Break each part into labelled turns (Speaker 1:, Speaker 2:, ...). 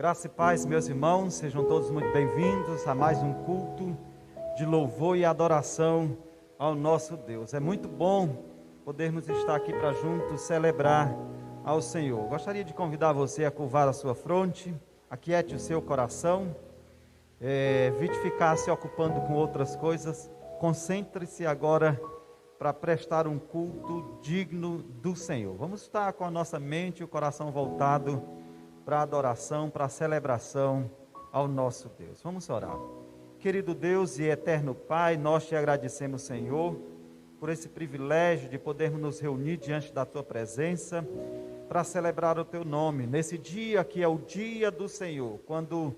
Speaker 1: Graça e paz, meus irmãos, sejam todos muito bem-vindos a mais um culto de louvor e adoração ao nosso Deus. É muito bom podermos estar aqui para juntos celebrar ao Senhor. Gostaria de convidar você a curvar a sua fronte, aquiete o seu coração, evite ficar se ocupando com outras coisas, concentre-se agora para prestar um culto digno do Senhor. Vamos estar com a nossa mente e o coração voltado para a adoração, para a celebração ao nosso Deus. Vamos orar. Querido Deus e eterno Pai, nós te agradecemos, Senhor, por esse privilégio de podermos nos reunir diante da tua presença para celebrar o teu nome, nesse dia que é o dia do Senhor, quando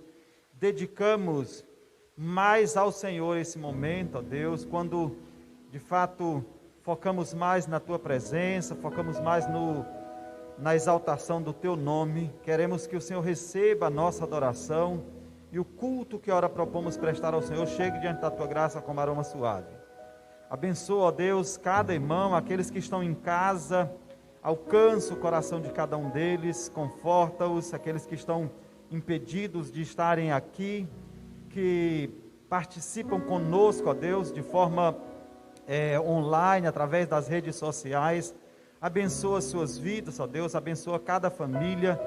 Speaker 1: dedicamos mais ao Senhor esse momento, ó Deus, quando de fato focamos mais na tua presença, focamos mais na exaltação do teu nome. Queremos que o Senhor receba a nossa adoração e o culto que ora propomos prestar ao Senhor chegue diante da tua graça como aroma suave. Abençoa, ó Deus, cada irmão, aqueles que estão em casa, alcança o coração de cada um deles, conforta-os, aqueles que estão impedidos de estarem aqui, que participam conosco, ó Deus, de forma online, através das redes sociais. Abençoa suas vidas, ó Deus, abençoa cada família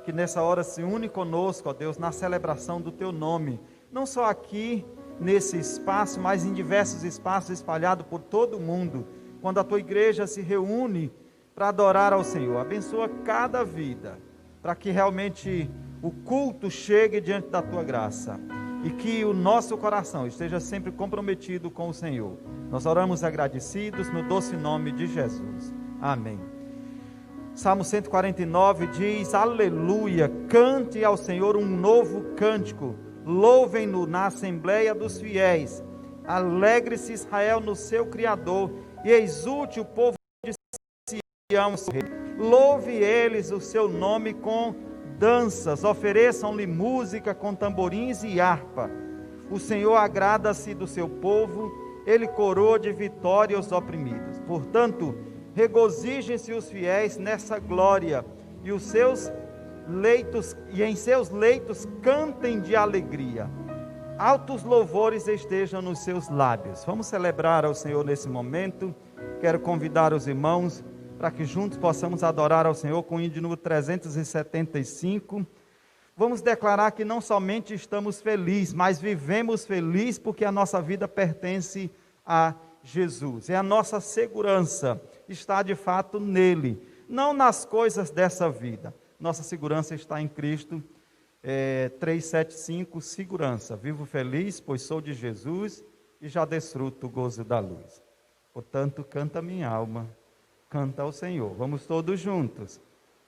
Speaker 1: que nessa hora se une conosco, ó Deus, na celebração do teu nome, não só aqui nesse espaço, mas em diversos espaços espalhados por todo o mundo, quando a tua igreja se reúne para adorar ao Senhor. Abençoa cada vida, para que realmente o culto chegue diante da tua graça e que o nosso coração esteja sempre comprometido com o Senhor. Nós oramos agradecidos no doce nome de Jesus. Amém. Salmo 149 diz: aleluia, cante ao Senhor um novo cântico, louvem-no na assembleia dos fiéis, alegre-se Israel no seu Criador, e exulte o povo de Sião, louve eles o seu nome com danças, ofereçam-lhe música com tamborins e harpa. O Senhor agrada-se do seu povo, ele coroa de vitória os oprimidos. Portanto, regozijem-se os fiéis nessa glória, e em seus leitos cantem de alegria. Altos louvores estejam nos seus lábios. Vamos celebrar ao Senhor nesse momento. Quero convidar os irmãos para que juntos possamos adorar ao Senhor com o hino de número 375. Vamos declarar que não somente estamos felizes, mas vivemos felizes porque a nossa vida pertence a Jesus. É a nossa segurança está de fato nele, não nas coisas dessa vida. Nossa segurança está em Cristo. 375, segurança. Vivo feliz, pois sou de Jesus e já desfruto o gozo da luz. Portanto, canta minha alma, canta ao Senhor. Vamos todos juntos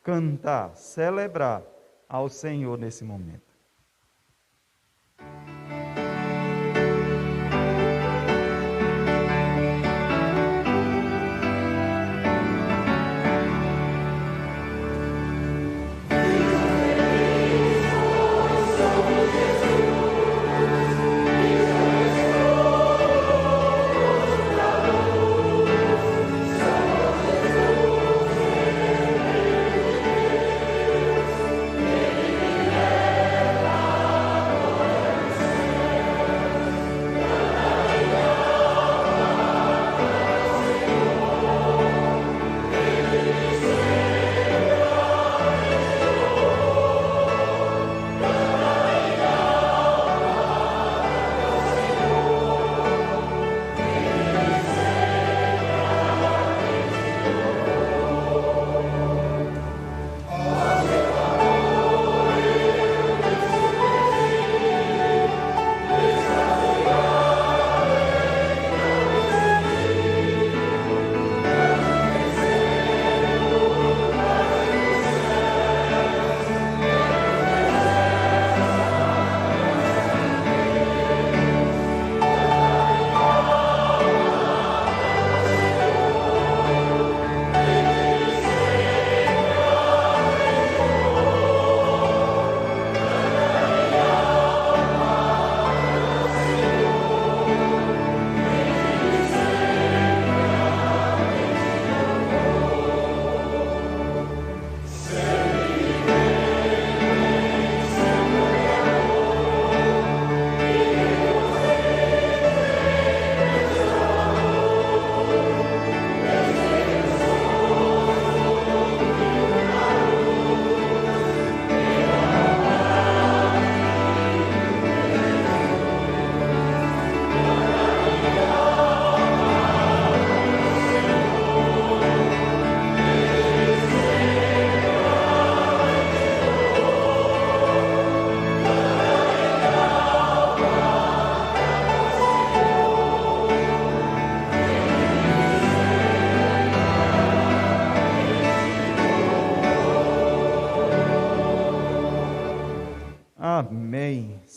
Speaker 1: cantar, celebrar ao Senhor nesse momento.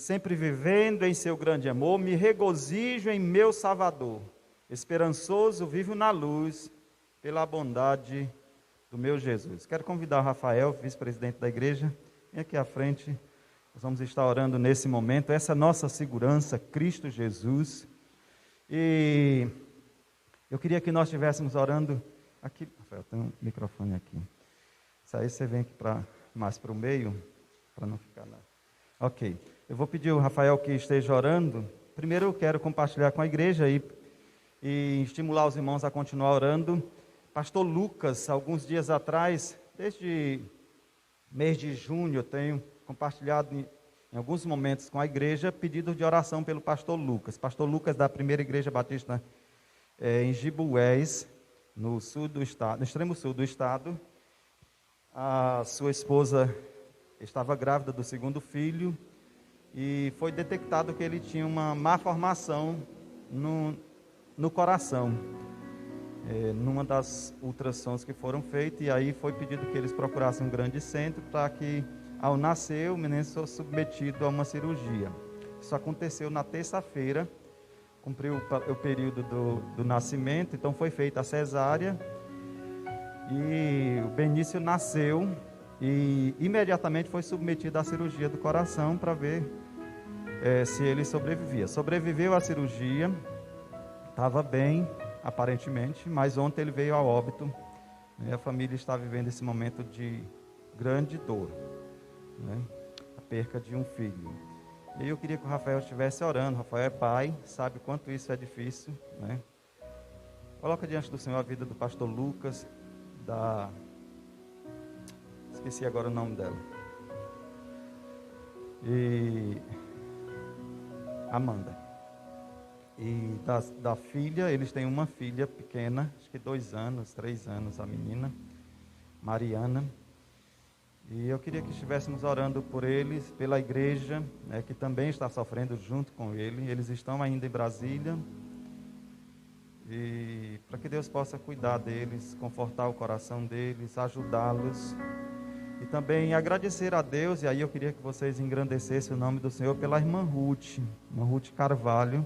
Speaker 1: sempre vivendo em seu grande amor, me regozijo em meu Salvador. Esperançoso, vivo na luz, pela bondade do meu Jesus. Quero convidar o Rafael, vice-presidente da igreja, vem aqui à frente. Nós vamos estar orando nesse momento. Essa é a nossa segurança, Cristo Jesus. E eu queria que nós estivéssemos orando aqui. Rafael, tem um microfone aqui. Isso aí você vem aqui mais para o meio, para não ficar lá. Ok. Eu vou pedir ao Rafael que esteja orando. Primeiro eu quero compartilhar com a igreja e estimular os irmãos a continuar orando. Pastor Lucas, alguns dias atrás, desde mês de junho, eu tenho compartilhado em alguns momentos com a igreja, pedido de oração pelo pastor Lucas. Pastor Lucas da Primeira Igreja Batista em Gibués, no sul do estado, no extremo sul do estado. A sua esposa estava grávida do segundo filho e foi detectado que ele tinha uma má formação no coração, numa das ultrassons que foram feitas, e aí foi pedido que eles procurassem um grande centro para que, ao nascer, o menino fosse submetido a uma cirurgia. Isso aconteceu na terça-feira, cumpriu o período do nascimento, então foi feita a cesárea, e o Benício nasceu, e imediatamente foi submetido à cirurgia do coração para ver se ele sobrevivia. Sobreviveu à cirurgia, estava bem, aparentemente, mas ontem ele veio a óbito, né? A família está vivendo esse momento de grande dor, né? A perca de um filho. E eu queria que o Rafael estivesse orando. Rafael é pai, sabe quanto isso é difícil, né? Coloca diante do Senhor a vida do pastor Lucas, esqueci agora o nome dela, e Amanda. E da filha, eles têm uma filha pequena, acho que 2 anos, 3 anos, a menina, Mariana. E eu queria que estivéssemos orando por eles, pela igreja, né, que também está sofrendo junto com ele. Eles estão ainda em Brasília. E para que Deus possa cuidar deles, confortar o coração deles, ajudá-los. E também agradecer a Deus, e aí eu queria que vocês engrandecessem o nome do Senhor pela irmã Ruth Carvalho.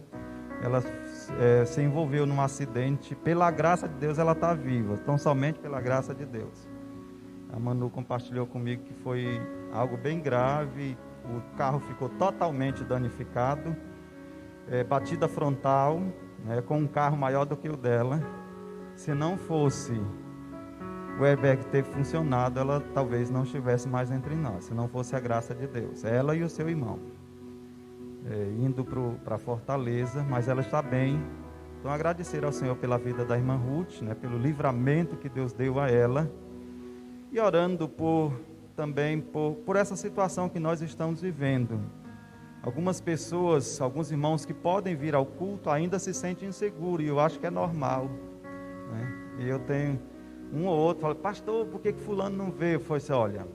Speaker 1: Ela se envolveu num acidente, pela graça de Deus ela está viva, tão somente pela graça de Deus. A Manu compartilhou comigo que foi algo bem grave, o carro ficou totalmente danificado, batida frontal, né, com um carro maior do que o dela. Se não fosse o airbag ter funcionado, ela talvez não estivesse mais entre nós, se não fosse a graça de Deus, ela e o seu irmão. Indo para Fortaleza, mas ela está bem. Então agradecer ao Senhor pela vida da irmã Ruth, né, pelo livramento que Deus deu a ela, e orando também por essa situação que nós estamos vivendo. Algumas pessoas, alguns irmãos que podem vir ao culto ainda se sentem inseguros, e eu acho que é normal, né? E eu tenho um ou outro, fala: pastor, por que fulano não veio? Eu falei assim: olha,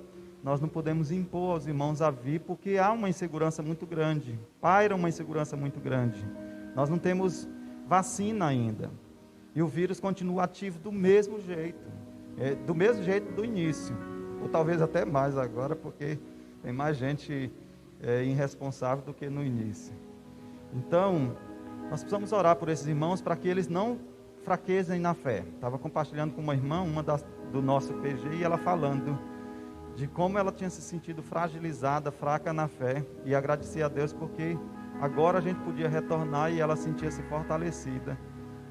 Speaker 1: nós não podemos impor aos irmãos a vir, porque há uma insegurança muito grande, paira uma insegurança muito grande. Nós não temos vacina ainda, e o vírus continua ativo do mesmo jeito, do início, ou talvez até mais agora, porque tem mais gente irresponsável do que no início. Então, nós precisamos orar por esses irmãos, para que eles não fraquezem na fé. Estava compartilhando com uma irmã, do nosso PG, e ela falando de como ela tinha se sentido fragilizada, fraca na fé, e agradecer a Deus porque agora a gente podia retornar, e ela sentia-se fortalecida,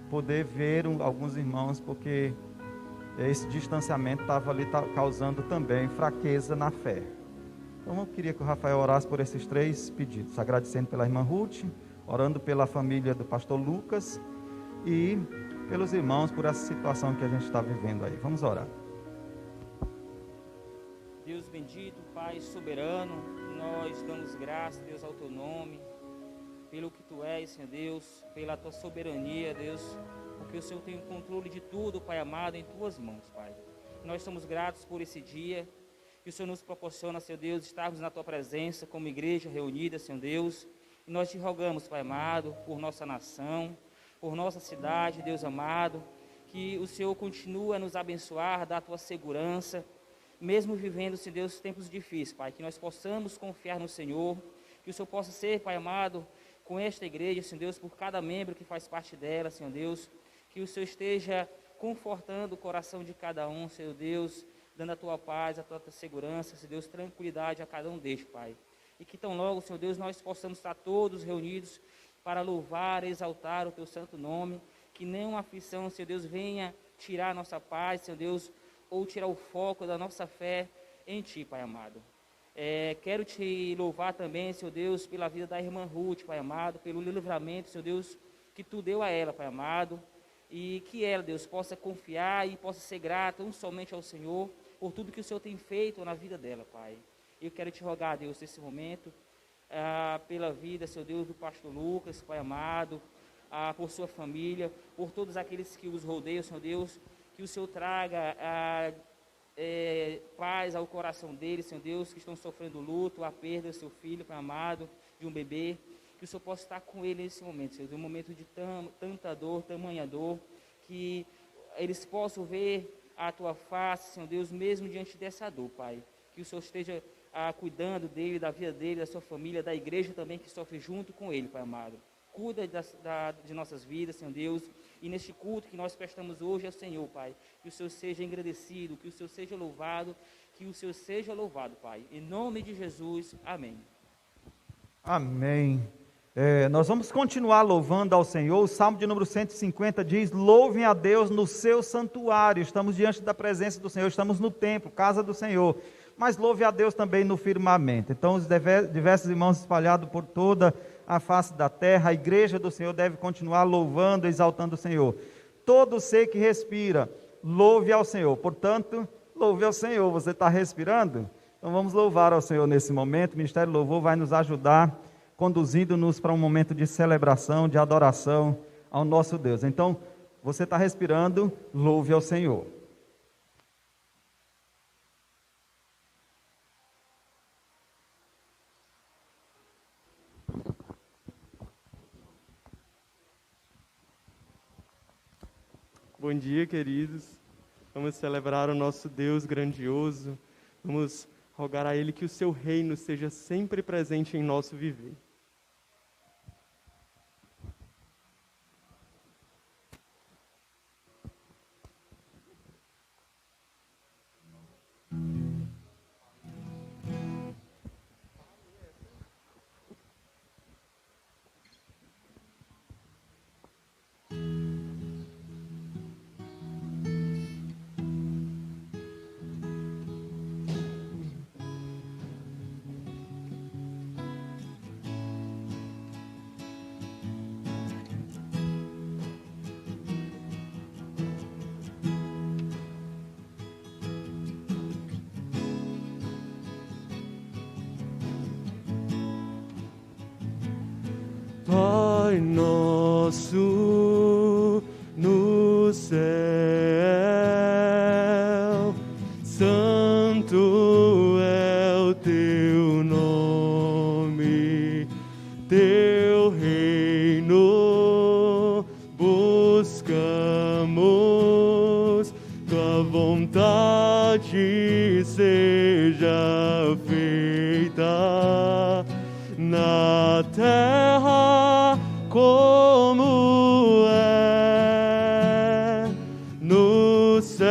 Speaker 1: poder ver alguns irmãos, porque esse distanciamento estava ali causando também fraqueza na fé. Então eu queria que o Rafael orasse por esses 3 pedidos, agradecendo pela irmã Ruth, orando pela família do pastor Lucas e pelos irmãos por essa situação que a gente está vivendo aí. Vamos orar.
Speaker 2: Deus bendito, Pai soberano, nós damos graças, Deus, ao Teu nome, pelo que Tu és, Senhor Deus, pela Tua soberania, Deus, porque o Senhor tem o controle de tudo, Pai amado, em Tuas mãos, Pai. Nós somos gratos por esse dia que o Senhor nos proporciona, Senhor Deus, estarmos na Tua presença como igreja reunida, Senhor Deus, e nós Te rogamos, Pai amado, por nossa nação, por nossa cidade, Deus amado, que o Senhor continue a nos abençoar, dar a Tua segurança, mesmo vivendo, Senhor Deus, tempos difíceis, Pai, que nós possamos confiar no Senhor, que o Senhor possa ser, Pai amado, com esta igreja, Senhor Deus, por cada membro que faz parte dela, Senhor Deus, que o Senhor esteja confortando o coração de cada um, Senhor Deus, dando a tua paz, a tua segurança, Senhor Deus, tranquilidade a cada um deles, Pai. E que tão logo, Senhor Deus, nós possamos estar todos reunidos para louvar e exaltar o teu santo nome, que nenhuma aflição, Senhor Deus, venha tirar a nossa paz, Senhor Deus, ou tirar o foco da nossa fé em Ti, Pai amado. Quero Te louvar também, Senhor Deus, pela vida da irmã Ruth, Pai amado, pelo livramento, Senhor Deus, que Tu deu a ela, Pai amado, e que ela, Deus, possa confiar e possa ser grata, não somente ao Senhor, por tudo que o Senhor tem feito na vida dela, Pai. Eu quero Te rogar, Deus, nesse momento, pela vida, Senhor Deus, do pastor Lucas, Pai amado, por sua família, por todos aqueles que os rodeiam, Senhor Deus, que o Senhor traga paz ao coração deles, Senhor Deus, que estão sofrendo luto, a perda do seu filho, Pai amado, de um bebê, que o Senhor possa estar com ele nesse momento, Senhor, de um momento de tanta dor, tamanha dor, que eles possam ver a Tua face, Senhor Deus, mesmo diante dessa dor, Pai, que o Senhor esteja cuidando dele, da vida dele, da sua família, da igreja também que sofre junto com ele, Pai amado. Cuida de nossas vidas, Senhor Deus, e neste culto que nós prestamos hoje ao Senhor, Pai, que o Senhor seja engrandecido, que o Senhor seja louvado, Pai. Em nome de Jesus, amém.
Speaker 1: Amém. Nós vamos continuar louvando ao Senhor. O Salmo de número 150 diz: louvem a Deus no seu santuário. Estamos diante da presença do Senhor, estamos no templo, casa do Senhor. Mas louve a Deus também no firmamento. Então, os diversos irmãos espalhados por toda a face da terra, a igreja do Senhor deve continuar louvando, exaltando o Senhor. Todo ser que respira, louve ao Senhor. Portanto, louve ao Senhor. Você está respirando? Então vamos louvar ao Senhor nesse momento. O Ministério Louvor vai nos ajudar, conduzindo-nos para um momento de celebração, de adoração ao nosso Deus. Então, você está respirando, louve ao Senhor.
Speaker 3: Bom dia, queridos. Vamos celebrar o nosso Deus grandioso. Vamos rogar a Ele que o seu reino seja sempre presente em nosso viver. Pai nosso no céu, santo é o teu nome, teu reino buscamos, tua vontade seja feita na terra como é no céu.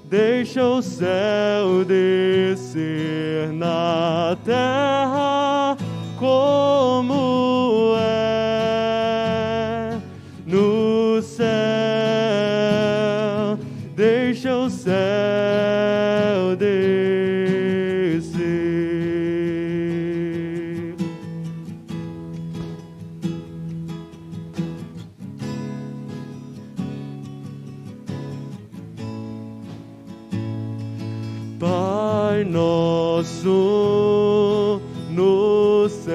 Speaker 3: Deixa o céu descer na terra como é no céu. Deixa o céu descer. Pai nosso nos céus,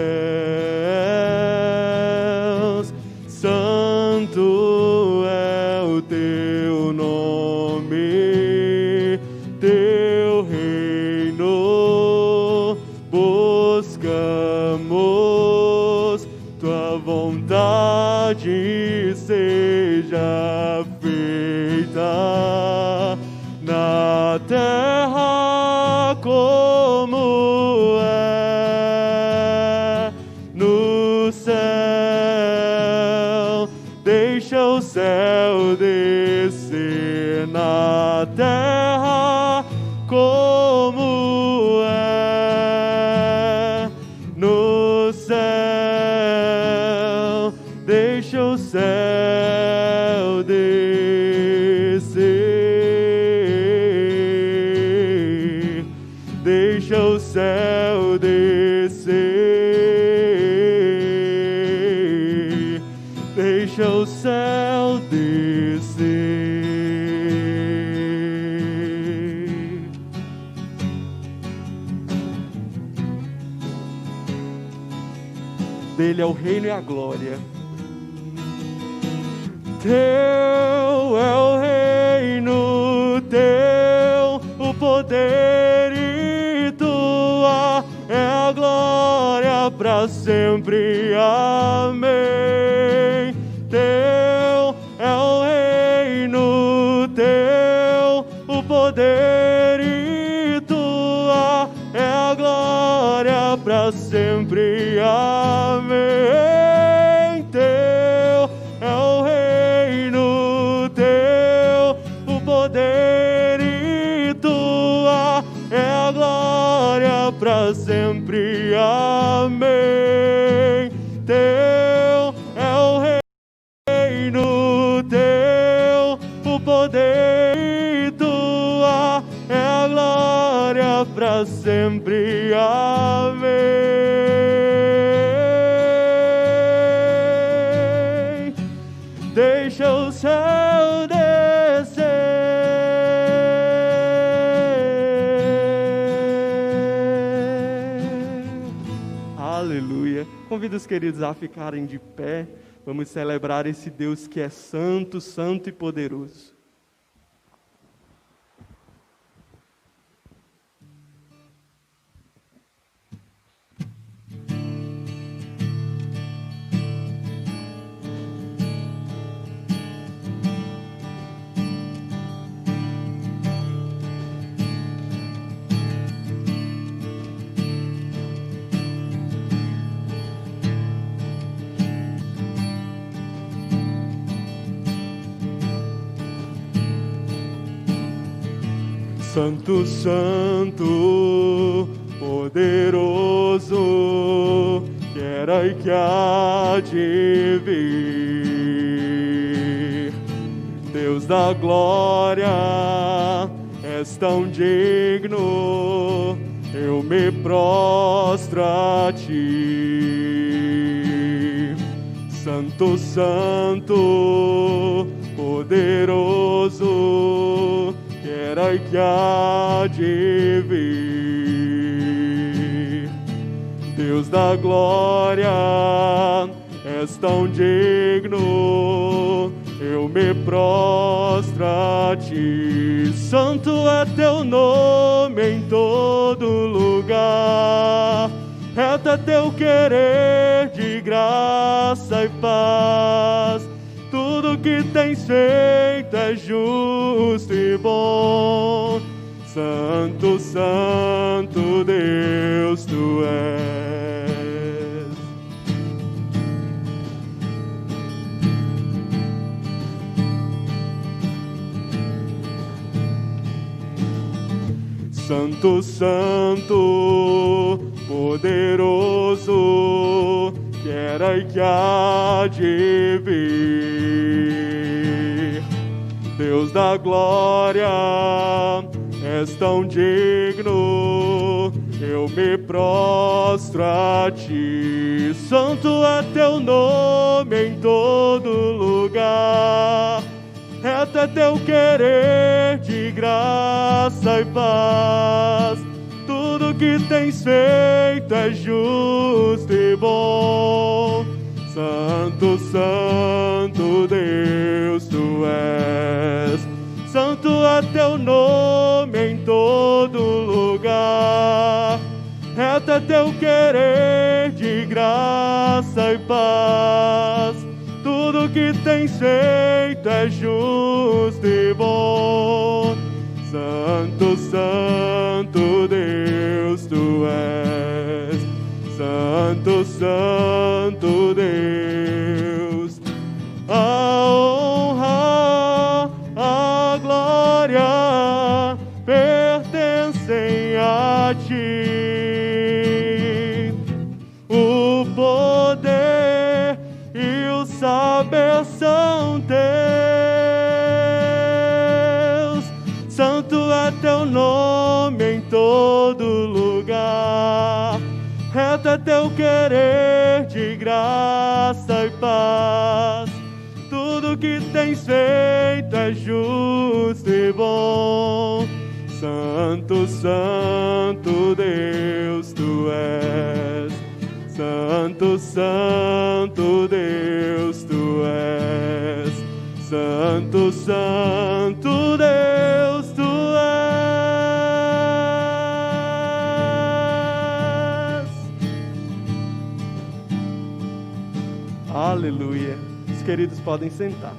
Speaker 3: santo é o teu nome, teu reino buscamos, tua vontade seja feita na terra como é o céu descer na terra como é no céu. Deixa o céu descer, deixa o céu descer, deixa o céu descer. Dele é o reino e a glória. Teu é o reino, teu o poder e tua é a glória para sempre. Amém. Teu é o reino, teu o poder e tua é a glória para sempre. Amém. Teu é o reino, teu o poder e tua é a glória para sempre. Amém. Teu é o reino, teu o poder e tua é a glória para sempre. Amém. Deixa o céu descer. Aleluia. Convido os queridos a ficarem de pé. Vamos celebrar esse Deus que é santo, santo e poderoso. Santo, santo, poderoso, que era e que há de vir. Deus da glória, és tão digno, eu me prostro a ti. Santo, santo, poderoso, era e que há de vir. Deus da glória, és tão digno, eu me prostro a ti. Santo é teu nome em todo lugar, reto é teu querer de graça e paz. Tudo que tens feito é justo e bom. Santo, santo Deus tu és. Santo, santo, poderoso, que era e que há de vir. Deus da glória, és tão digno, eu me prostro a ti. Santo é teu nome em todo lugar, reto é teu querer de graça e paz. Tudo que tens feito é justo e bom. Santo, santo Deus tu és. Santo é teu nome em todo lugar, reto é teu querer de graça e paz. Tudo que tens feito é justo e bom. Santo, santo Deus tu és. Santo, santo Deus. saber são teus. Santo é teu nome em todo lugar. Reto é teu querer de graça e paz. Tudo que tens feito é justo e bom. Santo, Santo Deus, tu és. Santo, Santo Deus, tu és. Santo, Santo Deus, tu és. Aleluia. Os queridos podem sentar.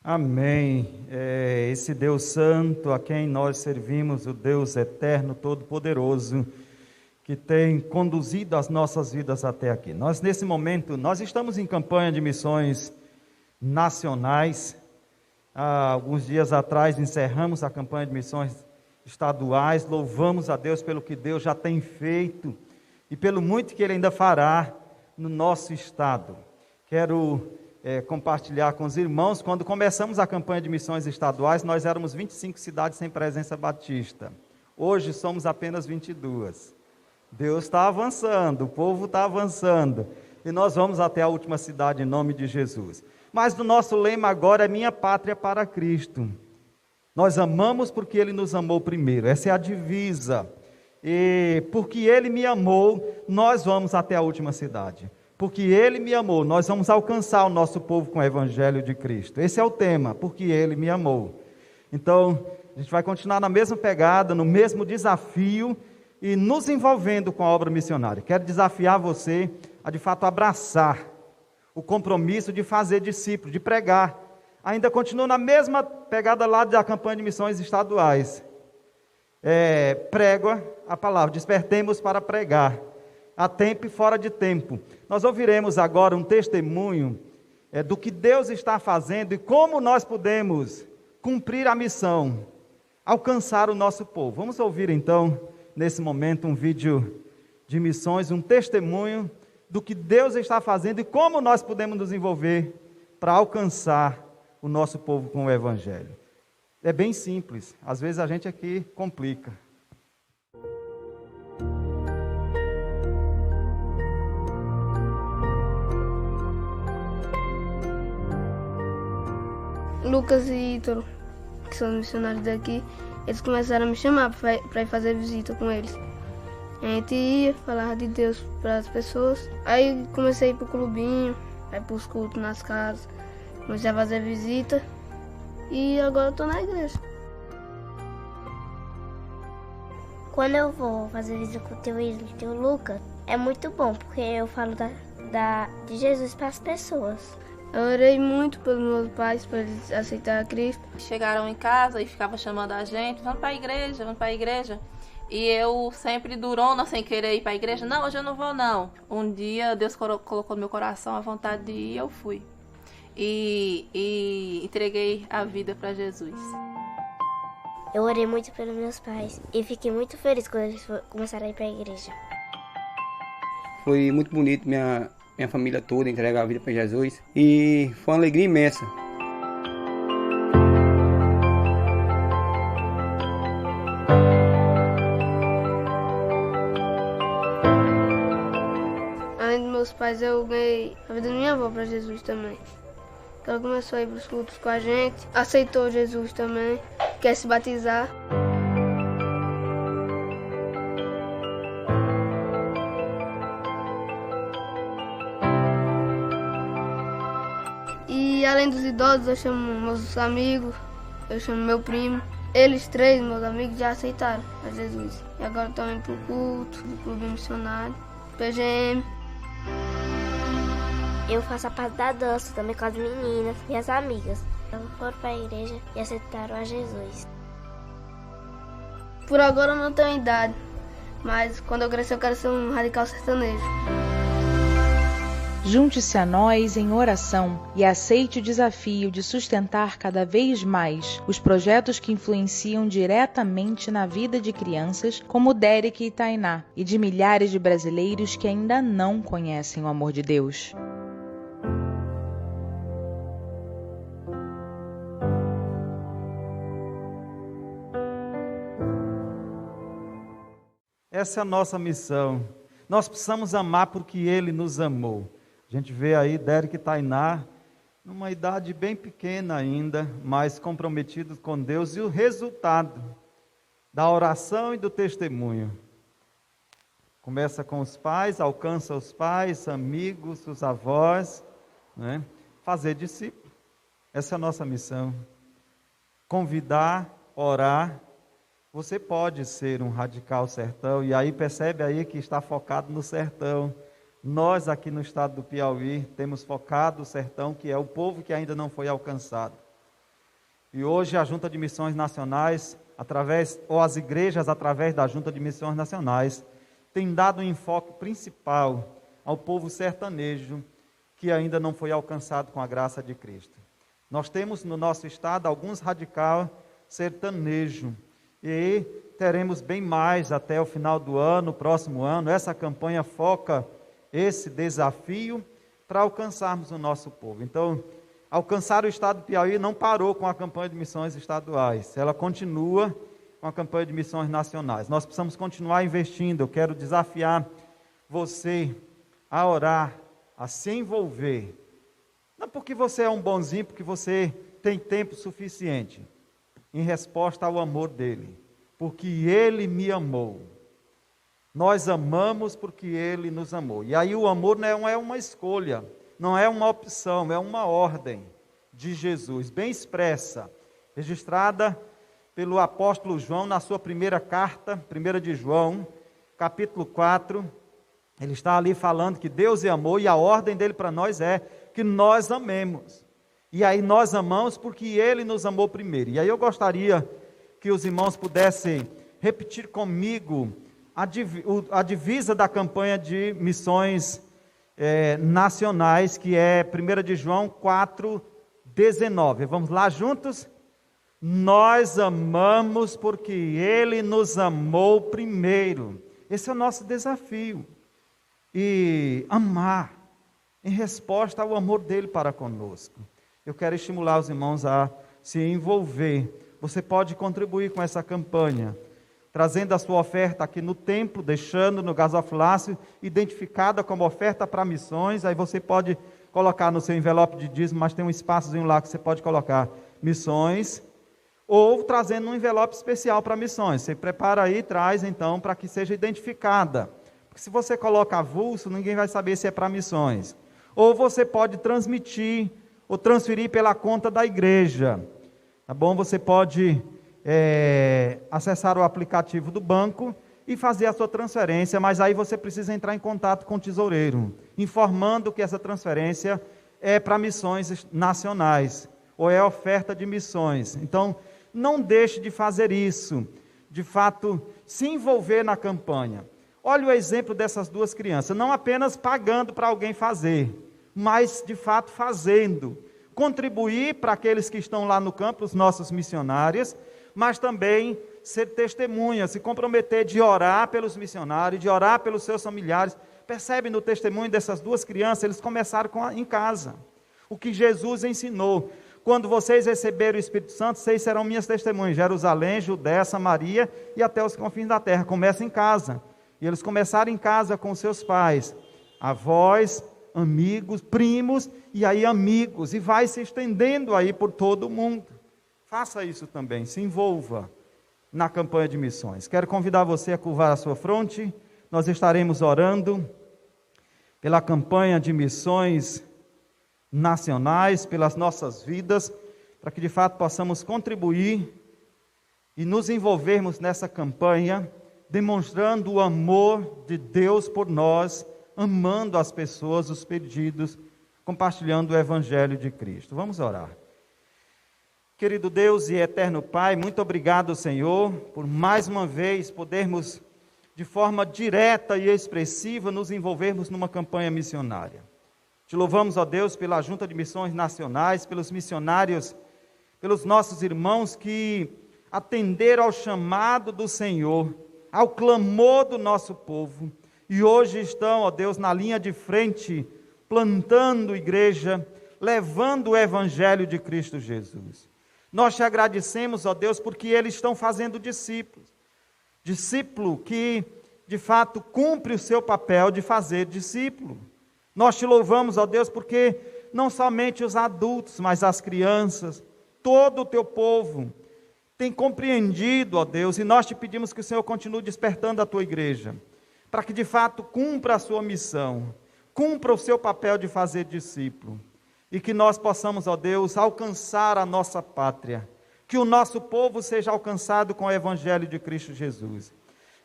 Speaker 1: Amém. Esse Deus Santo a quem nós servimos, o Deus Eterno, Todo-Poderoso, que tem conduzido as nossas vidas até aqui. Nós, nesse momento, nós estamos em campanha de missões nacionais. Há alguns dias atrás encerramos a campanha de missões estaduais. Louvamos a Deus pelo que Deus já tem feito e pelo muito que Ele ainda fará no nosso estado. Quero compartilhar com os irmãos. Quando começamos a campanha de missões estaduais, nós éramos 25 cidades sem presença batista. Hoje somos apenas 22. Deus está avançando, o povo está avançando, e nós vamos até a última cidade em nome de Jesus. Mas o nosso lema agora é minha pátria para Cristo. Nós amamos porque Ele nos amou primeiro, essa é a divisa. E porque Ele me amou, nós vamos até a última cidade. Porque Ele me amou, nós vamos alcançar o nosso povo com o Evangelho de Cristo. Esse é o tema, porque Ele me amou. Então, a gente vai continuar na mesma pegada, no mesmo desafio, e nos envolvendo com a obra missionária. Quero desafiar você a, de fato, abraçar o compromisso de fazer discípulos, de pregar. Ainda continua na mesma pegada lá da campanha de missões estaduais. Prega a palavra, despertemos para pregar, a tempo e fora de tempo. Nós ouviremos agora um testemunho do que Deus está fazendo e como nós podemos cumprir a missão, alcançar o nosso povo. Vamos ouvir então, nesse momento, um vídeo de missões, um testemunho do que Deus está fazendo e como nós podemos nos envolver para alcançar o nosso povo com o Evangelho. É bem simples, às vezes a gente aqui complica.
Speaker 4: Lucas e Ítalo, que são missionários daqui, eles começaram a me chamar para ir fazer visita com eles. A gente ia, falava de Deus para as pessoas. Aí comecei a ir para o clubinho, aí para os cultos nas casas, comecei a fazer visita e agora estou na igreja.
Speaker 5: Quando eu vou fazer visita com o teu Isla e o teu Lucas, é muito bom, porque eu falo de Jesus para as pessoas.
Speaker 4: Eu orei muito pelos meus pais, para eles aceitarem a Cristo.
Speaker 6: Chegaram em casa e ficavam chamando a gente, vamos para a igreja, vamos para a igreja. E eu sempre durona, sem querer ir para a igreja, não, hoje eu não vou não. Um dia Deus colocou no meu coração a vontade de ir e eu fui. E entreguei a vida para Jesus.
Speaker 5: Eu orei muito pelos meus pais e fiquei muito feliz quando eles começaram a ir para a igreja.
Speaker 7: Foi muito bonito minha família toda entregar a vida para Jesus e foi uma alegria imensa.
Speaker 4: Além dos meus pais, eu ganhei a vida da minha avó para Jesus também. Ela começou a ir para os cultos com a gente, aceitou Jesus também, quer se batizar. E além dos idosos, eu chamo meus amigos, eu chamo meu primo. Eles três, meus amigos, já aceitaram a Jesus. E agora estão indo para o culto, do clube missionário, PGM.
Speaker 5: Eu faço a parte da dança também com as meninas, minhas amigas. Elas foram para a igreja e aceitaram a Jesus.
Speaker 4: Por agora eu não tenho idade, mas quando eu crescer eu quero ser um radical sertanejo.
Speaker 8: Junte-se a nós em oração e aceite o desafio de sustentar cada vez mais os projetos que influenciam diretamente na vida de crianças como Derek e Tainá e de milhares de brasileiros que ainda não conhecem o amor de Deus.
Speaker 1: Essa é a nossa missão. Nós precisamos amar porque Ele nos amou. A gente vê aí Derek e Tainá, numa idade bem pequena ainda, mas comprometidos com Deus, e o resultado da oração e do testemunho. Começa com os pais, alcança os pais, amigos, os avós, né? Fazer discípulo. Essa é a nossa missão. Convidar, orar. Você pode ser um radical sertão, e aí percebe aí que está focado no sertão. Nós aqui no estado do Piauí temos focado o sertão, que é o povo que ainda não foi alcançado. E hoje a Junta de Missões Nacionais, as igrejas através da Junta de Missões Nacionais, têm dado um enfoque principal ao povo sertanejo, que ainda não foi alcançado com a graça de Cristo. Nós temos no nosso estado alguns radical sertanejo, e teremos bem mais até o final do ano, próximo ano. Essa campanha foca esse desafio para alcançarmos o nosso povo. Então, alcançar o estado do Piauí não parou com a campanha de missões estaduais, ela continua com a campanha de missões nacionais. Nós precisamos continuar investindo. Eu quero desafiar você a orar, a se envolver. Não porque você é um bonzinho, porque você tem tempo suficiente, em resposta ao amor dele, porque ele me amou. Nós amamos porque Ele nos amou. E aí o amor não é uma escolha, não é uma opção, é uma ordem de Jesus, bem expressa, registrada pelo apóstolo João na sua primeira carta, 1 de João, capítulo 4. Ele está ali falando que Deus é amor e a ordem dele para nós é que nós amemos. E aí nós amamos porque Ele nos amou primeiro. E aí eu gostaria que os irmãos pudessem repetir comigo a divisa da campanha de missões nacionais, que é 1 de João 4,19. Vamos lá juntos? Nós amamos porque Ele nos amou primeiro. Esse é o nosso desafio. E amar em resposta ao amor dele para conosco. Eu quero estimular os irmãos a se envolver. Você pode contribuir com essa campanha, trazendo a sua oferta aqui no templo, deixando no gasofilácio, identificada como oferta para missões. Aí você pode colocar no seu envelope de dízimo, mas tem um espaçozinho lá que você pode colocar missões, ou trazendo um envelope especial para missões. Você prepara aí e traz então para que seja identificada. Porque se você coloca avulso, ninguém vai saber se é para missões. Ou você pode transmitir ou transferir pela conta da igreja. Tá bom? Você pode acessar o aplicativo do banco e fazer a sua transferência, mas aí você precisa entrar em contato com o tesoureiro, informando que essa transferência é para missões nacionais, ou é oferta de missões. Então, não deixe de fazer isso, de fato, se envolver na campanha. Olha o exemplo dessas duas crianças, não apenas pagando para alguém fazer, mas de fato fazendo, contribuir para aqueles que estão lá no campo, os nossos missionários, mas também ser testemunha, se comprometer de orar pelos missionários, de orar pelos seus familiares. Percebe no testemunho dessas duas crianças, eles começaram em casa. O que Jesus ensinou: quando vocês receberem o Espírito Santo, vocês serão minhas testemunhas, Jerusalém, Judéia, Samaria e até os confins da terra. Começa em casa. E eles começaram em casa com seus pais, avós, amigos, primos, e aí amigos, e vai se estendendo aí por todo o mundo. Faça isso também, se envolva na campanha de missões. Quero convidar você a curvar a sua fronte. Nós estaremos orando pela campanha de missões nacionais, pelas nossas vidas, para que de fato possamos contribuir e nos envolvermos nessa campanha, demonstrando o amor de Deus por nós, amando as pessoas, os perdidos, compartilhando o Evangelho de Cristo. Vamos orar. Querido Deus e eterno Pai, muito obrigado, Senhor, por mais uma vez podermos, de forma direta e expressiva, nos envolvermos numa campanha missionária. Te louvamos, ó Deus, pela Junta de Missões Nacionais, pelos missionários, pelos nossos irmãos que atenderam ao chamado do Senhor, ao clamor do nosso povo, e hoje estão, ó Deus, na linha de frente, plantando igreja, levando o Evangelho de Cristo Jesus. Nós te agradecemos, ó Deus, porque eles estão fazendo discípulos. Discípulo que, de fato, cumpre o seu papel de fazer discípulo. Nós te louvamos, ó Deus, porque não somente os adultos, mas as crianças, todo o teu povo tem compreendido, ó Deus, e nós te pedimos que o Senhor continue despertando a tua igreja, para que de fato cumpra a sua missão, cumpra o seu papel de fazer discípulo, e que nós possamos, ó Deus, alcançar a nossa pátria, que o nosso povo seja alcançado com o Evangelho de Cristo Jesus,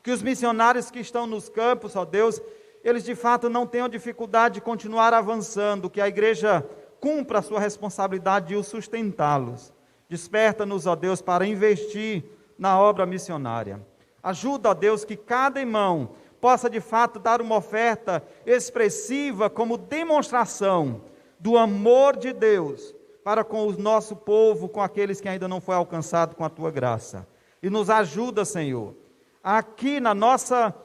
Speaker 1: que os missionários que estão nos campos, ó Deus, eles de fato não tenham dificuldade de continuar avançando, que a igreja cumpra a sua responsabilidade de os sustentá-los. Desperta-nos, ó Deus, para investir na obra missionária. Ajuda, ó Deus, que cada irmão possa de fato dar uma oferta expressiva como demonstração do amor de Deus para com o nosso povo, com aqueles que ainda não foi alcançado com a tua graça. E nos ajuda, Senhor, aqui na nossa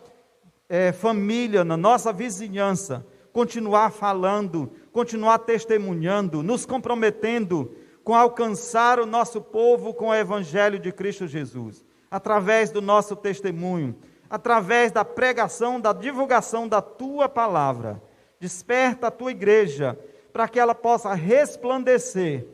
Speaker 1: família, na nossa vizinhança, continuar falando, continuar testemunhando, nos comprometendo com alcançar o nosso povo com o Evangelho de Cristo Jesus, através do nosso testemunho, através da pregação, da divulgação da tua palavra. Desperta a tua igreja, para que ela possa resplandecer,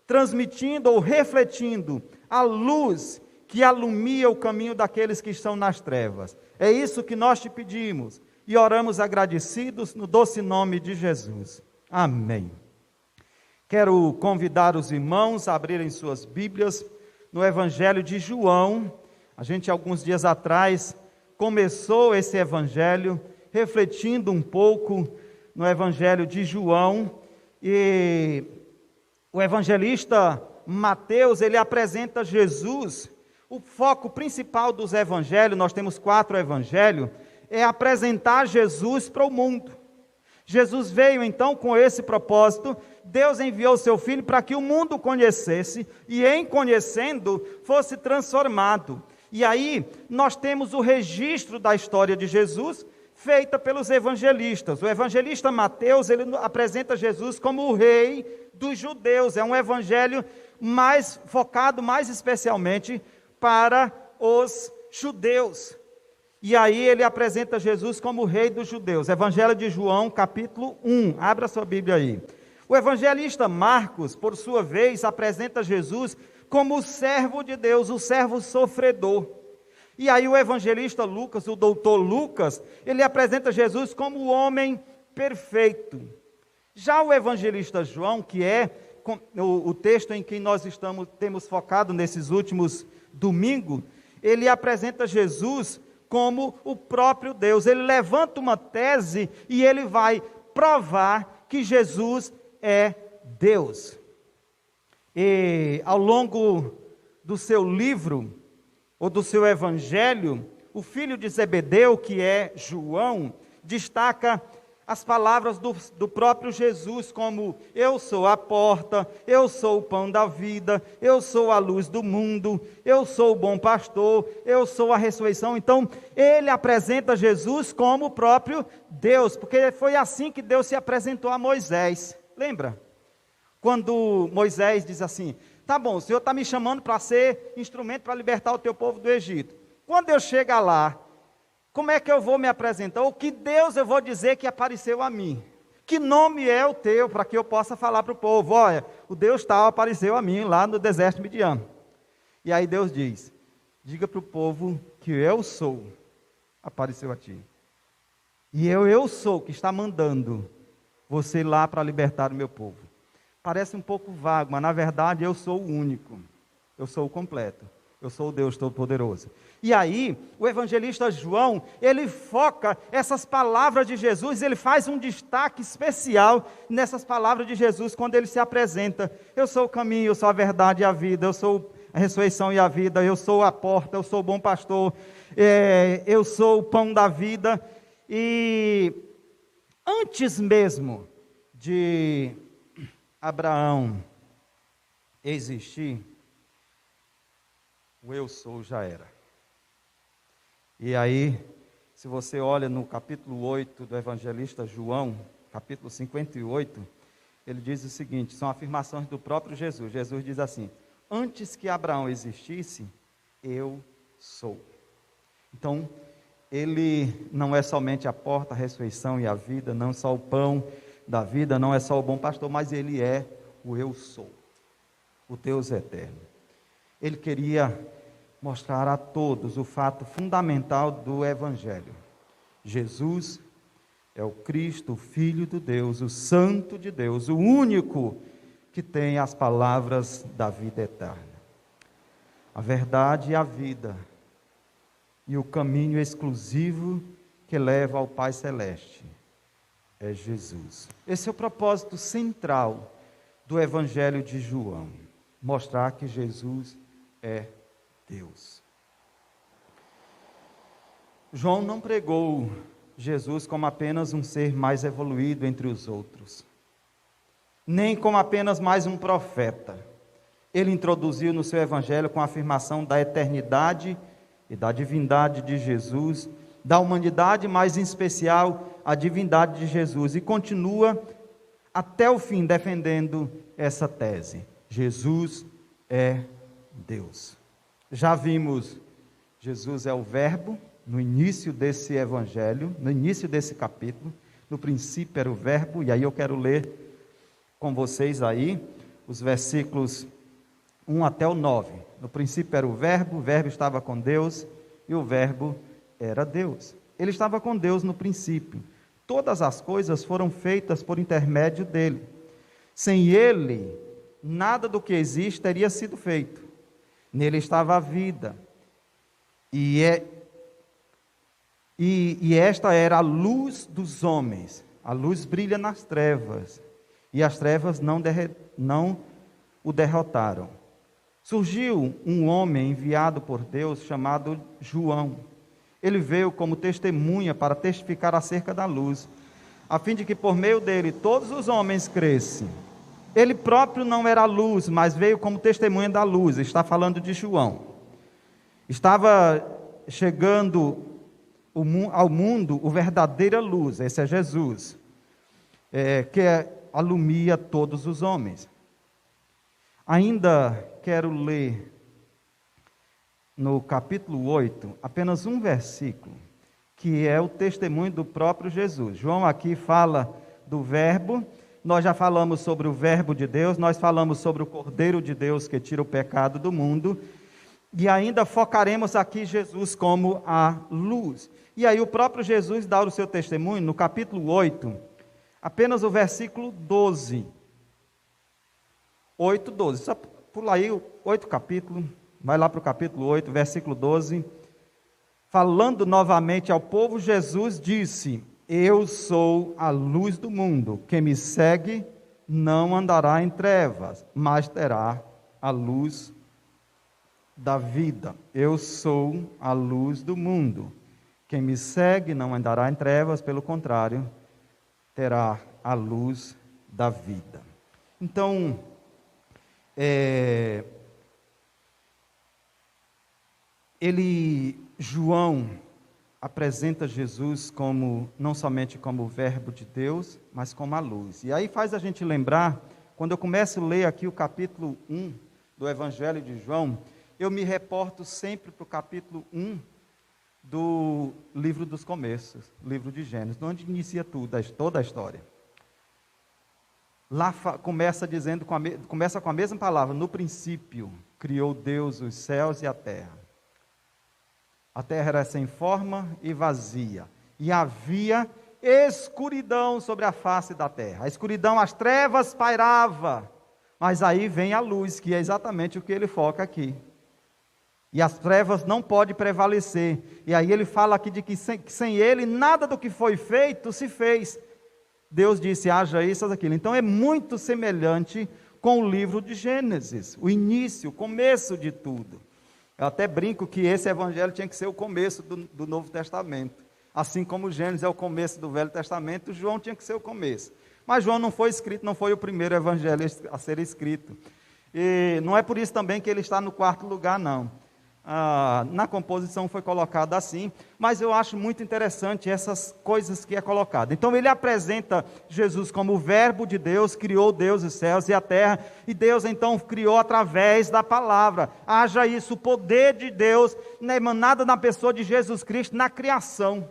Speaker 1: transmitindo ou refletindo a luz que alumia o caminho daqueles que estão nas trevas. É isso que nós te pedimos e oramos agradecidos no doce nome de Jesus. Amém. Quero convidar os irmãos a abrirem suas Bíblias no Evangelho de João. A gente, alguns dias atrás, começou esse Evangelho refletindo um pouco no Evangelho de João, e o evangelista Mateus, ele apresenta Jesus. O foco principal dos evangelhos, nós temos 4 evangelhos, é apresentar Jesus para o mundo. Jesus veio então com esse propósito, Deus enviou o seu Filho para que o mundo o conhecesse, e em conhecendo, fosse transformado. E aí, nós temos o registro da história de Jesus, feita pelos evangelistas. O evangelista Mateus, ele apresenta Jesus como o rei dos judeus. É um evangelho mais focado, mais especialmente, para os judeus. E aí ele apresenta Jesus como o rei dos judeus. Evangelho de João, capítulo 1. Abra sua Bíblia aí. O evangelista Marcos, por sua vez, apresenta Jesus como o servo de Deus, o servo sofredor. E aí o evangelista Lucas, o doutor Lucas, ele apresenta Jesus como o homem perfeito. Já o evangelista João, que é o texto em que nós temos focado nesses últimos domingos, ele apresenta Jesus como o próprio Deus. Ele levanta uma tese e ele vai provar que Jesus é Deus. E ao longo do seu livro, ou do seu evangelho, o filho de Zebedeu, que é João, destaca as palavras do próprio Jesus, como: eu sou a porta, eu sou o pão da vida, eu sou a luz do mundo, eu sou o bom pastor, eu sou a ressurreição. Então, ele apresenta Jesus como o próprio Deus, porque foi assim que Deus se apresentou a Moisés. Lembra? Quando Moisés diz assim: tá bom, o Senhor está me chamando para ser instrumento para libertar o teu povo do Egito. Quando eu chegar lá, como é que eu vou me apresentar? Ou que Deus eu vou dizer que apareceu a mim? Que nome é o teu, para que eu possa falar para o povo? Olha, o Deus tal apareceu a mim lá no deserto de Midian. E aí Deus diz: diga para o povo que eu sou, apareceu a ti. E eu sou que está mandando você lá para libertar o meu povo. Parece um pouco vago, mas na verdade eu sou o único, eu sou o completo, eu sou o Deus Todo-Poderoso. E aí, o evangelista João, ele foca essas palavras de Jesus, ele faz um destaque especial nessas palavras de Jesus, quando ele se apresenta: eu sou o caminho, eu sou a verdade e a vida, eu sou a ressurreição e a vida, eu sou a porta, eu sou o bom pastor, eu sou o pão da vida. E antes mesmo de Abraão existir, o eu sou já era. E aí, se você olha no capítulo 8 do evangelista João, capítulo 58, ele diz o seguinte, são afirmações do próprio Jesus. Jesus diz assim: antes que Abraão existisse, eu sou. Então, ele não é somente a porta, a ressurreição e a vida, não é só o pão da vida, não é só o bom pastor, mas ele é o eu sou, o Deus eterno. Ele queria mostrar a todos o fato fundamental do Evangelho. Jesus é o Cristo, o Filho de Deus, o Santo de Deus, o único que tem as palavras da vida eterna. A verdade e a vida, e o caminho exclusivo que leva ao Pai Celeste é Jesus. Esse é o propósito central do Evangelho de João, mostrar que Jesus é Deus. João não pregou Jesus como apenas um ser mais evoluído entre os outros, nem como apenas mais um profeta. Ele introduziu no seu evangelho com a afirmação da eternidade e da divindade de Jesus, da humanidade, mas em especial a divindade de Jesus, e continua até o fim defendendo essa tese: Jesus é Deus. Já vimos, Jesus é o Verbo, no início desse evangelho, no início desse capítulo. No princípio era o Verbo, e aí eu quero ler com vocês aí os versículos 1 até o 9. No princípio era o Verbo estava com Deus, e o Verbo era Deus. Ele estava com Deus no princípio. Todas as coisas foram feitas por intermédio dele. Sem ele, nada do que existe teria sido feito. Nele estava a vida, e esta era a luz dos homens. A luz brilha nas trevas, e as trevas não o derrotaram. Surgiu um homem enviado por Deus chamado João. Ele veio como testemunha para testificar acerca da luz, a fim de que por meio dele todos os homens crescem. Ele próprio não era a luz, mas veio como testemunha da luz. Está falando de João. Estava chegando ao mundo o verdadeira luz, esse é Jesus, que alumia todos os homens. Ainda quero ler no capítulo 8, apenas um versículo, que é o testemunho do próprio Jesus. João aqui fala do Verbo. Nós já falamos sobre o Verbo de Deus, nós falamos sobre o Cordeiro de Deus que tira o pecado do mundo, e ainda focaremos aqui Jesus como a luz. E aí o próprio Jesus dá o seu testemunho no capítulo 8, apenas o versículo 12. 8, 12. Só pula aí o 8 capítulo, vai lá para o capítulo 8, versículo 12. Falando novamente ao povo, Jesus disse: eu sou a luz do mundo. Quem me segue não andará em trevas, mas terá a luz da vida. Eu sou a luz do mundo. Quem me segue não andará em trevas, pelo contrário, terá a luz da vida. Então, João apresenta Jesus como, não somente como o Verbo de Deus, mas como a luz. E aí faz a gente lembrar, quando eu começo a ler aqui o capítulo 1 do Evangelho de João, eu me reporto sempre para o capítulo 1 do livro dos começos, livro de Gênesis, onde inicia tudo, toda a história. Lá começa dizendo, começa com a mesma palavra: no princípio criou Deus os céus e a terra. A terra era sem forma e vazia, e havia escuridão sobre a face da terra. A escuridão, as trevas pairava, mas aí vem a luz, que é exatamente o que ele foca aqui. E as trevas não podem prevalecer. E aí ele fala aqui de que sem ele, nada do que foi feito se fez. Deus disse: haja isso, haja aquilo. Então é muito semelhante com o livro de Gênesis, o início, o começo de tudo. Eu até brinco que esse evangelho tinha que ser o começo do Novo Testamento. Assim como Gênesis é o começo do Velho Testamento, João tinha que ser o começo. Mas João não foi escrito, não foi o primeiro evangelho a ser escrito. E não é por isso também que ele está no quarto lugar, não. Na composição foi colocado assim, mas eu acho muito interessante essas coisas que é colocado. Então ele apresenta Jesus como o verbo de Deus, criou Deus os céus e a terra, e Deus então criou através da palavra. Haja isso, o poder de Deus emanado na pessoa de Jesus Cristo na criação.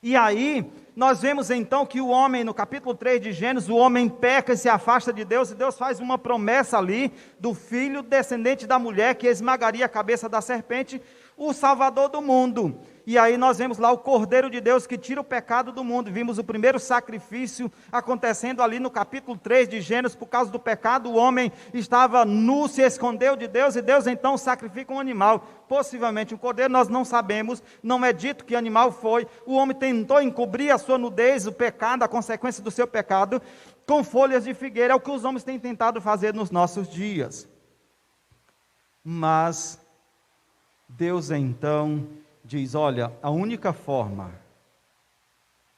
Speaker 1: E aí, nós vemos então que o homem, no capítulo 3 de Gênesis, o homem peca e se afasta de Deus, e Deus faz uma promessa ali, do filho descendente da mulher, que esmagaria a cabeça da serpente, o Salvador do mundo. E aí nós vemos lá o Cordeiro de Deus que tira o pecado do mundo. Vimos o primeiro sacrifício acontecendo ali no capítulo 3 de Gênesis, por causa do pecado, o homem estava nu, se escondeu de Deus, e Deus então sacrifica um animal, possivelmente um cordeiro, nós não sabemos, não é dito que animal foi. O homem tentou encobrir a sua nudez, o pecado, a consequência do seu pecado, com folhas de figueira, é o que os homens têm tentado fazer nos nossos dias. Mas Deus então diz, olha, a única forma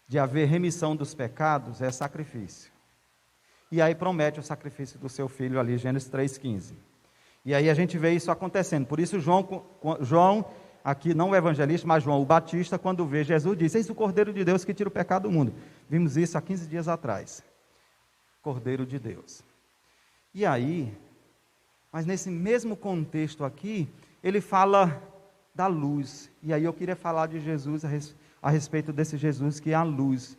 Speaker 1: de haver remissão dos pecados é sacrifício. E aí promete o sacrifício do seu filho ali, Gênesis 3,15. E aí a gente vê isso acontecendo. Por isso João, aqui não o evangelista, mas João o Batista, quando vê Jesus, diz, eis o Cordeiro de Deus que tira o pecado do mundo. Vimos isso há 15 dias atrás. Cordeiro de Deus. E aí, mas nesse mesmo contexto aqui, ele fala da luz. E aí eu queria falar de Jesus a respeito desse Jesus que é a luz.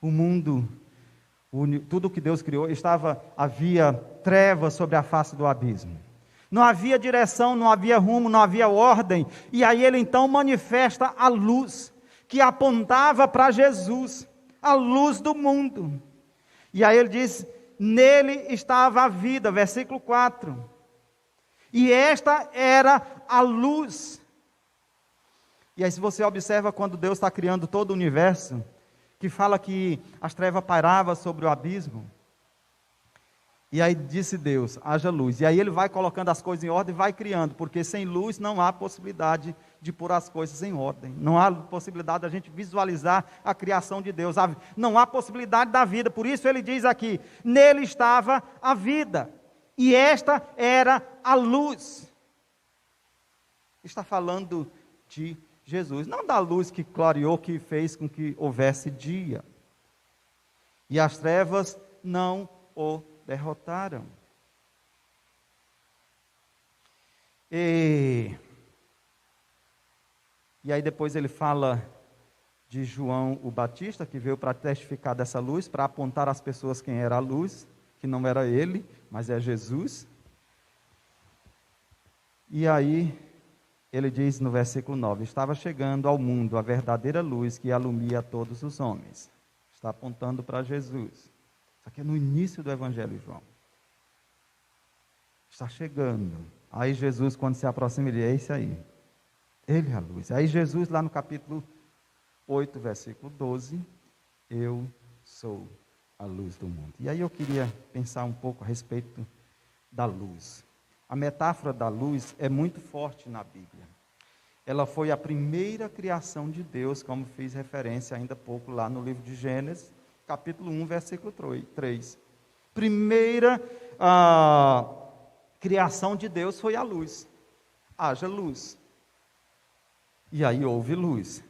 Speaker 1: O mundo, tudo que Deus criou, havia trevas sobre a face do abismo. Não havia direção, não havia rumo, não havia ordem. E aí ele então manifesta a luz, que apontava para Jesus, a luz do mundo. E aí ele diz, nele estava a vida, versículo 4. E esta era a luz. E aí se você observa quando Deus está criando todo o universo, que fala que as trevas pairavam sobre o abismo, e aí disse Deus, haja luz. E aí ele vai colocando as coisas em ordem e vai criando, porque sem luz não há possibilidade de pôr as coisas em ordem. Não há possibilidade da gente visualizar a criação de Deus. Não há possibilidade da vida. Por isso ele diz aqui, nele estava a vida. E esta era a luz. Está falando de Jesus. Não da luz que clareou, que fez com que houvesse dia. E as trevas não o derrotaram. E aí depois ele fala de João o Batista, que veio para testificar dessa luz, para apontar às pessoas quem era a luz, que não era ele, mas é Jesus. E aí ele diz no versículo 9, estava chegando ao mundo a verdadeira luz que alumia a todos os homens. Está apontando para Jesus. Isso aqui é no início do Evangelho de João. Está chegando. Aí Jesus, quando se aproxima, ele diz, é isso aí. Ele é a luz. Aí Jesus, lá no capítulo 8, versículo 12, eu sou a luz do mundo. E aí eu queria pensar um pouco a respeito da luz. A metáfora da luz é muito forte na Bíblia. Ela foi a primeira criação de Deus, como fiz referência ainda há pouco lá no livro de Gênesis, capítulo 1, versículo 3. Primeira criação de Deus foi a luz. Haja luz. E aí houve luz.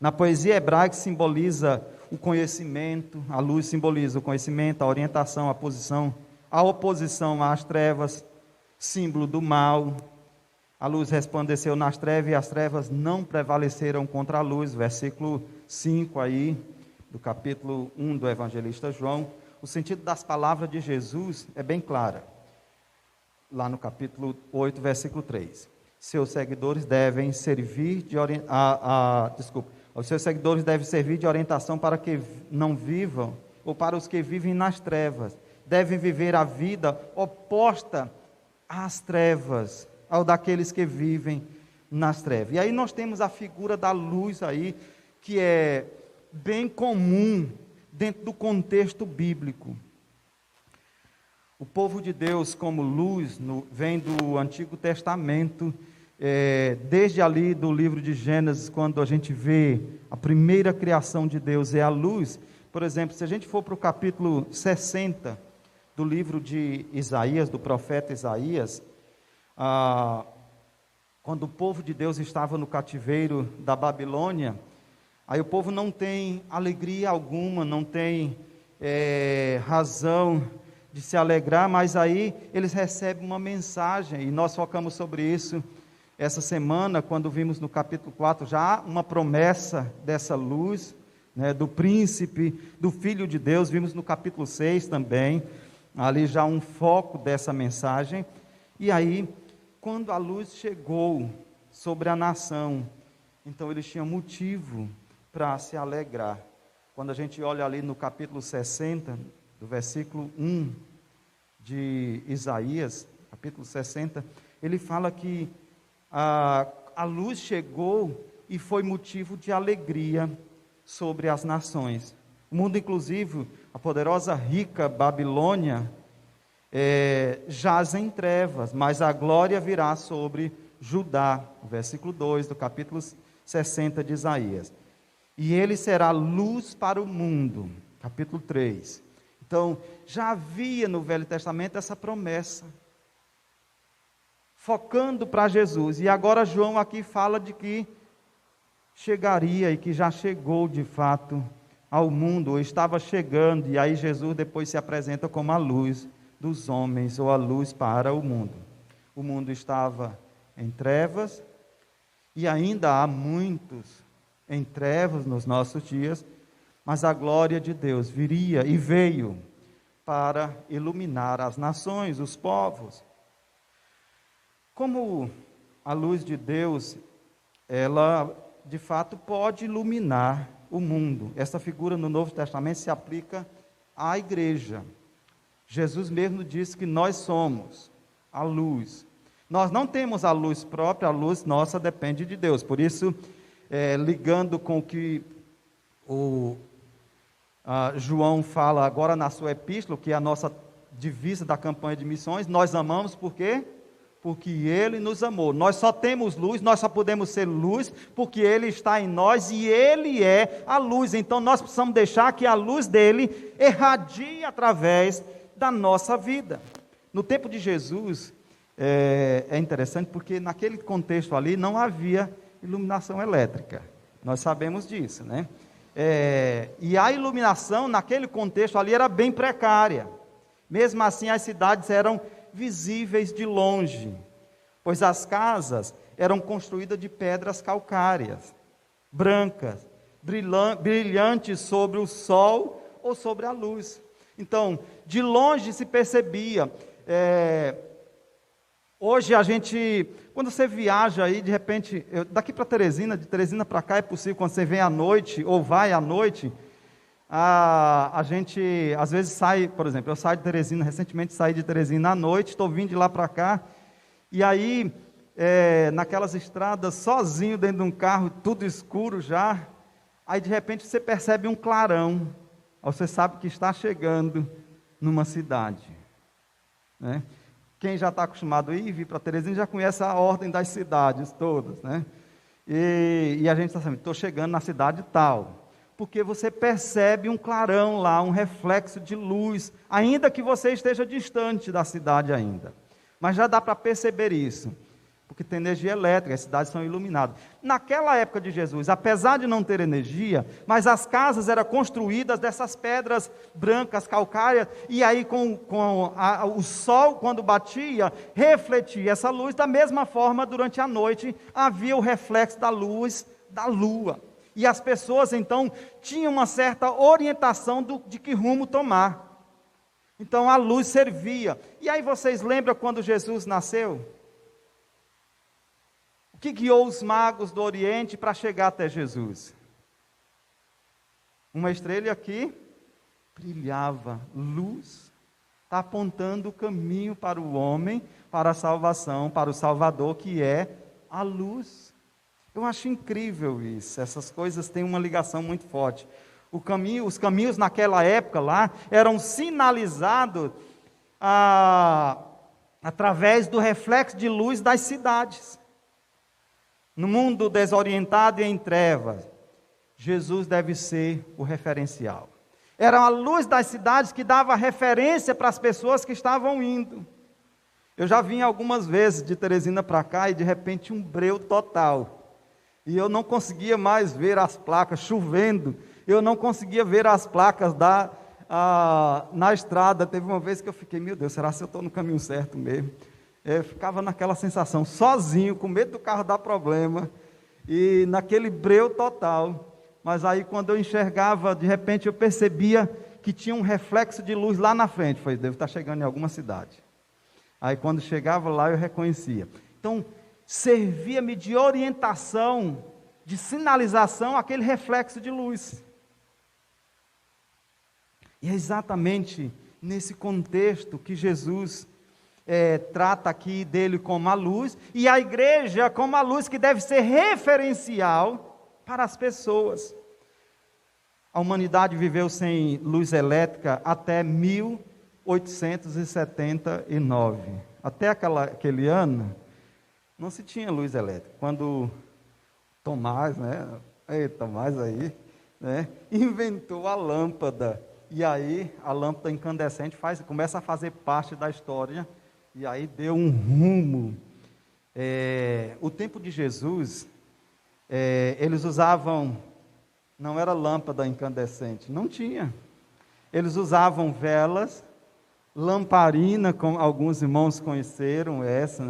Speaker 1: Na poesia hebraica simboliza o conhecimento, a luz simboliza o conhecimento, a orientação, a posição, a oposição às trevas, símbolo do mal. A luz resplandeceu nas trevas e as trevas não prevaleceram contra a luz. Versículo 5 aí, do capítulo 1 do evangelista João. O sentido das palavras de Jesus é bem claro. Lá no capítulo 8, versículo 3. Seus seguidores devem servir de os seus seguidores devem servir de orientação para que não vivam, ou para os que vivem nas trevas. Devem viver a vida oposta às trevas, ao daqueles que vivem nas trevas. E aí nós temos a figura da luz aí, que é bem comum dentro do contexto bíblico. O povo de Deus como luz vem do Antigo Testamento, desde ali do livro de Gênesis, quando a gente vê a primeira criação de Deus é a luz. Por exemplo, se a gente for para o capítulo 60 do livro de Isaías, do profeta Isaías, quando o povo de Deus estava no cativeiro da Babilônia, aí o povo não tem alegria alguma, não tem razão de se alegrar, mas aí eles recebem uma mensagem, e nós focamos sobre isso essa semana, quando vimos no capítulo 4 já uma promessa dessa luz, né, do príncipe, do Filho de Deus. Vimos no capítulo 6 também, ali já um foco dessa mensagem. E aí, quando a luz chegou sobre a nação, então eles tinham motivo para se alegrar. Quando a gente olha ali no capítulo 60, do versículo 1 de Isaías, capítulo 60, ele fala que a luz chegou e foi motivo de alegria sobre as nações. O mundo, inclusive, a poderosa, rica Babilônia, jaz em trevas, mas a glória virá sobre Judá. Versículo 2 do capítulo 60 de Isaías. E ele será luz para o mundo. Capítulo 3. Então, já havia no Velho Testamento essa promessa, focando para Jesus. E agora João aqui fala de que chegaria e que já chegou de fato ao mundo, ou estava chegando, e aí Jesus depois se apresenta como a luz dos homens, ou a luz para o mundo. O mundo estava em trevas, e ainda há muitos em trevas nos nossos dias, mas a glória de Deus viria e veio para iluminar as nações, os povos. Como a luz de Deus, ela de fato pode iluminar o mundo. Essa figura no Novo Testamento se aplica à igreja. Jesus mesmo disse que nós somos a luz. Nós não temos a luz própria, a luz nossa depende de Deus. Por isso, ligando com o que João fala agora na sua epístola, que é a nossa divisa da campanha de missões, nós amamos por quê? Porque Ele nos amou. Nós só temos luz, nós só podemos ser luz, porque Ele está em nós e Ele é a luz. Então nós precisamos deixar que a luz dEle irradie através da nossa vida. No tempo de Jesus, é interessante porque naquele contexto ali não havia iluminação elétrica. Nós sabemos disso, né? E a iluminação naquele contexto ali era bem precária. Mesmo assim, as cidades eram visíveis de longe, pois as casas eram construídas de pedras calcárias, brancas, brilhantes sobre o sol ou sobre a luz. Então, de longe se percebia. Hoje a gente, quando você viaja aí, de repente, daqui para Teresina, de Teresina para cá é possível, quando você vem à noite, ou vai à noite, a gente, às vezes sai, por exemplo, eu saio de Teresina, recentemente saí de Teresina à noite, estou vindo de lá para cá, e aí, naquelas estradas, sozinho dentro de um carro, tudo escuro já, aí de repente você percebe um clarão, aí você sabe que está chegando numa cidade, né? Quem já está acostumado a vir para Teresina já conhece a ordem das cidades todas, né? E a gente está sabendo, estou chegando na cidade tal, porque você percebe um clarão lá, um reflexo de luz, ainda que você esteja distante da cidade ainda. Mas já dá para perceber isso, porque tem energia elétrica, as cidades são iluminadas. Naquela época de Jesus, apesar de não ter energia, mas as casas eram construídas dessas pedras brancas, calcárias, e aí o sol, quando batia, refletia essa luz. Da mesma forma, durante a noite, havia o reflexo da luz da lua. E as pessoas, então, tinham uma certa orientação de que rumo tomar. Então, a luz servia. E aí vocês lembram quando Jesus nasceu? O que guiou os magos do Oriente para chegar até Jesus? Uma estrela aqui brilhava, luz, está apontando o caminho para o homem, para a salvação, para o Salvador, que é a luz. Eu acho incrível isso, essas coisas têm uma ligação muito forte. Os caminhos naquela época lá eram sinalizados através do reflexo de luz das cidades. No mundo desorientado e em trevas, Jesus deve ser o referencial. Era a luz das cidades que dava referência para as pessoas que estavam indo. Eu já vim algumas vezes de Teresina para cá e de repente um breu total. E eu não conseguia mais ver as placas, chovendo. Eu não conseguia ver as placas na estrada. Teve uma vez que eu fiquei, meu Deus, será que eu estou no caminho certo mesmo? Eu ficava naquela sensação, sozinho, com medo do carro dar problema. E naquele breu total. Mas aí quando eu enxergava, de repente eu percebia que tinha um reflexo de luz lá na frente. Falei, devo estar chegando em alguma cidade. Aí quando chegava lá eu reconhecia. Então, servia-me de orientação, de sinalização, aquele reflexo de luz. E é exatamente nesse contexto que Jesus trata aqui dele como a luz, e a igreja como a luz que deve ser referencial para as pessoas. A humanidade viveu sem luz elétrica até 1879. Até aquele ano, não se tinha luz elétrica. Quando Tomás, Tomás aí, inventou a lâmpada. E aí a lâmpada incandescente começa a fazer parte da história. E aí deu um rumo. O tempo de Jesus, eles usavam, não era lâmpada incandescente, não tinha. Eles usavam velas, lamparina, como alguns irmãos conheceram essa,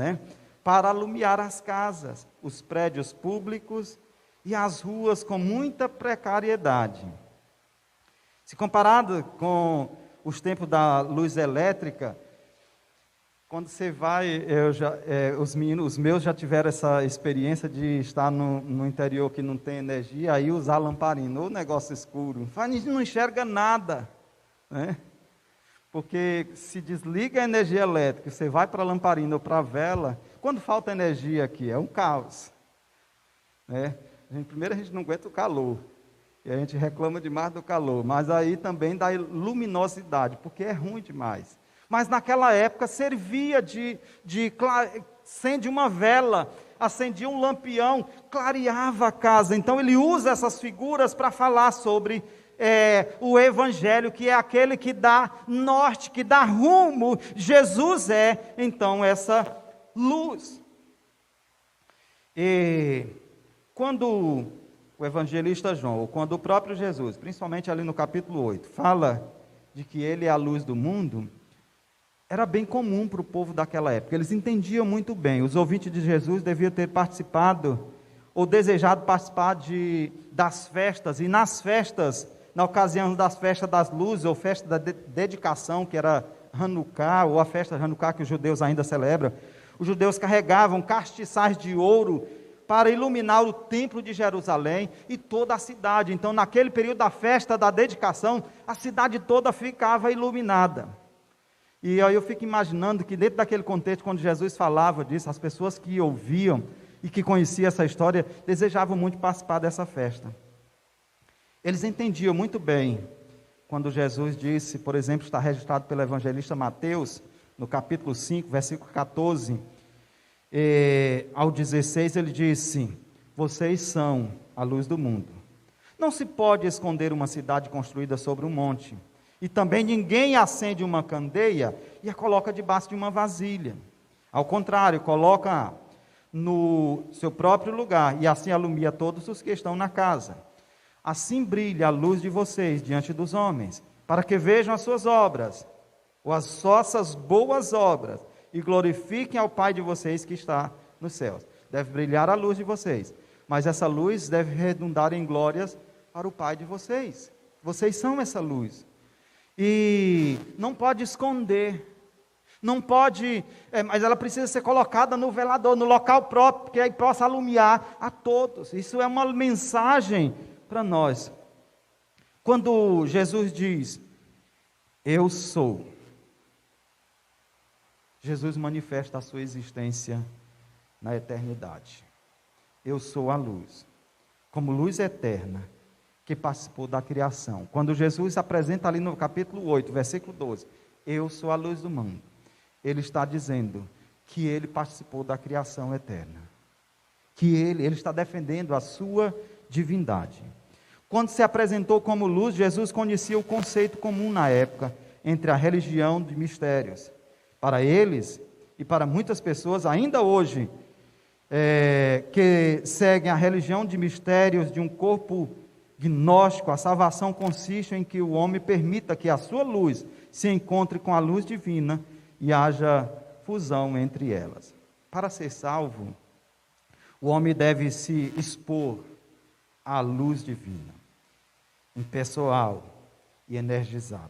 Speaker 1: para alumiar as casas, os prédios públicos e as ruas com muita precariedade. Se comparado com os tempos da luz elétrica, quando você vai, os meus já tiveram essa experiência de estar no interior que não tem energia, aí usar lamparina, ou negócio escuro, a gente não enxerga nada, porque se desliga a energia elétrica, você vai para a lamparina ou para a vela, quando falta energia aqui, é um caos. Primeiro a gente não aguenta o calor, e a gente reclama demais do calor, mas aí também da luminosidade, porque é ruim demais. Mas naquela época servia acende uma vela, acendia um lampião, clareava a casa. Então ele usa essas figuras para falar sobre o Evangelho, que é aquele que dá norte, que dá rumo. Jesus é, então, essa luz. E quando o evangelista João, ou quando o próprio Jesus, principalmente ali no capítulo 8, fala de que ele é a luz do mundo, era bem comum para o povo daquela época, eles entendiam muito bem. Os ouvintes de Jesus deviam ter participado, ou desejado participar das festas, e nas festas, na ocasião das festas das luzes, ou festa da dedicação, que era Hanukkah, ou a festa Hanukkah que os judeus ainda celebram, os judeus carregavam castiçais de ouro para iluminar o templo de Jerusalém e toda a cidade. Então, naquele período da festa da dedicação, a cidade toda ficava iluminada. E aí eu fico imaginando que dentro daquele contexto, quando Jesus falava disso, as pessoas que ouviam e que conheciam essa história, desejavam muito participar dessa festa. Eles entendiam muito bem, quando Jesus disse, por exemplo, está registrado pelo evangelista Mateus, no capítulo 5, versículo 14, ao 16, ele disse, vocês são a luz do mundo. Não se pode esconder uma cidade construída sobre um monte. E também ninguém acende uma candeia e a coloca debaixo de uma vasilha. Ao contrário, coloca no seu próprio lugar e assim alumia todos os que estão na casa. Assim brilha a luz de vocês diante dos homens, para que vejam as suas obras, ou as vossas boas obras, e glorifiquem ao Pai de vocês que está nos céus. Deve brilhar a luz de vocês, mas essa luz deve redundar em glórias para o Pai de vocês. Vocês são essa luz. E não pode esconder, não pode, mas ela precisa ser colocada no velador, no local próprio, que aí possa alumiar a todos. Isso é uma mensagem para nós. Quando Jesus diz, eu sou, Jesus manifesta a sua existência na eternidade. Eu sou a luz, como luz eterna, que participou da criação. Quando Jesus apresenta ali no capítulo 8, versículo 12, eu sou a luz do mundo, ele está dizendo que ele participou da criação eterna, que ele está defendendo a sua divindade. Quando se apresentou como luz, Jesus conhecia o conceito comum na época entre a religião de mistérios. Para eles e para muitas pessoas, ainda hoje, que seguem a religião de mistérios de um corpo gnóstico, a salvação consiste em que o homem permita que a sua luz se encontre com a luz divina e haja fusão entre elas. Para ser salvo, o homem deve se expor à luz divina, impessoal e energizada.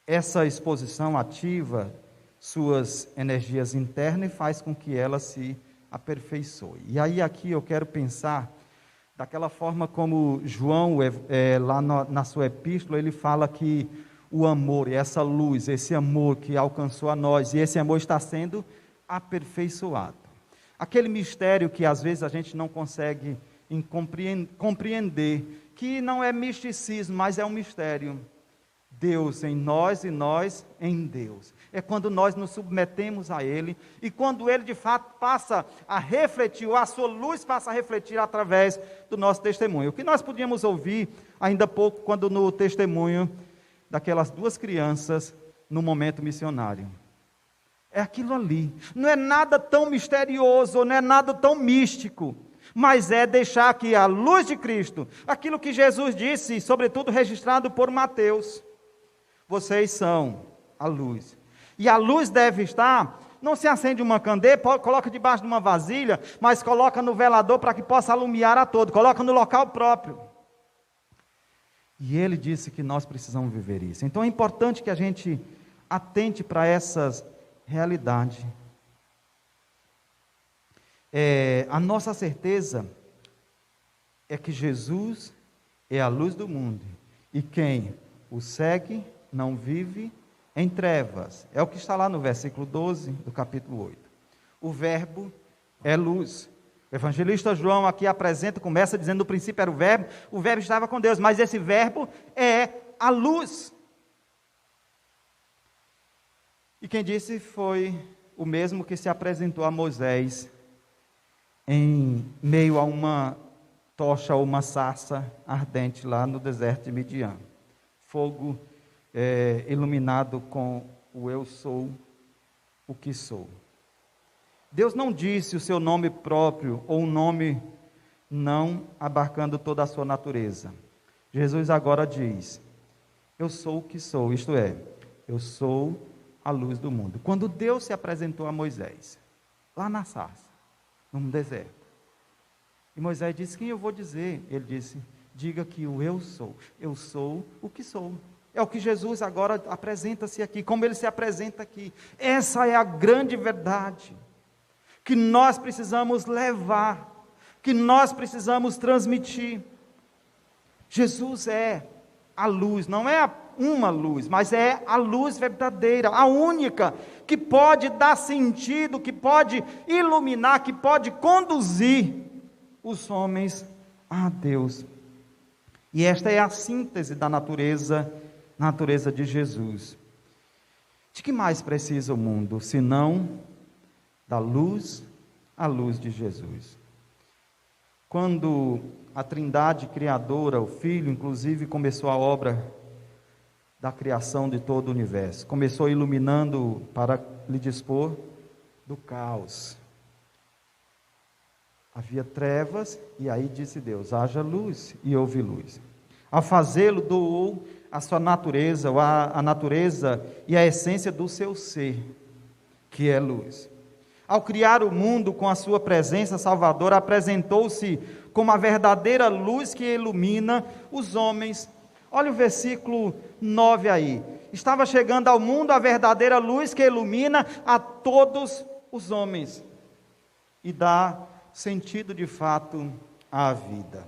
Speaker 1: Essa exposição ativa suas energias internas e faz com que ela se aperfeiçoe. E aí aqui eu quero pensar daquela forma como João, lá na sua epístola, ele fala que o amor, essa luz, esse amor que alcançou a nós, e esse amor está sendo aperfeiçoado. Aquele mistério que às vezes a gente não consegue compreender, que não é misticismo, mas é um mistério. Deus em nós e nós em Deus. É quando nós nos submetemos a Ele e quando Ele de fato passa a refletir, ou a sua luz passa a refletir através do nosso testemunho. O que nós podíamos ouvir ainda há pouco, quando no testemunho daquelas duas crianças no momento missionário. É aquilo ali. Não é nada tão misterioso, não é nada tão místico, mas é deixar que a luz de Cristo, aquilo que Jesus disse, sobretudo registrado por Mateus, vocês são a luz. E a luz deve estar, não se acende uma candeia, coloca debaixo de uma vasilha, mas coloca no velador para que possa alumiar a todo, coloca no local próprio. E ele disse que nós precisamos viver isso. Então é importante que a gente atente para essas realidades. A nossa certeza é que Jesus é a luz do mundo, e quem o segue não vive em trevas. É o que está lá no versículo 12 do capítulo 8. O verbo é luz. O evangelista João aqui começa dizendo: no princípio era o verbo estava com Deus, mas esse verbo é a luz. E quem disse foi o mesmo que se apresentou a Moisés em meio a uma tocha ou uma sarça ardente lá no deserto de Midian. Fogo iluminado com o eu sou o que sou. Deus não disse o seu nome próprio, ou um nome não abarcando toda a sua natureza. Jesus agora diz: eu sou o que sou, isto é, eu sou a luz do mundo. Quando Deus se apresentou a Moisés, lá na sarça, num deserto, e Moisés disse: quem eu vou dizer? Ele disse: diga que o eu sou o que sou. É o que Jesus agora apresenta-se aqui, como ele se apresenta aqui. Essa é a grande verdade que nós precisamos levar, que nós precisamos transmitir. Jesus é a luz, não é uma luz, mas é a luz verdadeira, a única, que pode dar sentido, que pode iluminar, que pode conduzir os homens a Deus. E esta é a síntese da natureza de Jesus. De que mais precisa o mundo, senão da luz, a luz de Jesus? Quando a Trindade Criadora, o Filho, inclusive, começou a obra da criação de todo o universo, começou iluminando para lhe dispor do caos. Havia trevas, e aí disse Deus: haja luz, e houve luz. Ao fazê-lo, doou a sua natureza, ou a natureza e a essência do seu ser, que é luz. Ao criar o mundo com a sua presença salvadora, apresentou-se como a verdadeira luz que ilumina os homens. Olha o versículo 9 aí. Estava chegando ao mundo a verdadeira luz que ilumina a todos os homens e dá sentido de fato à vida.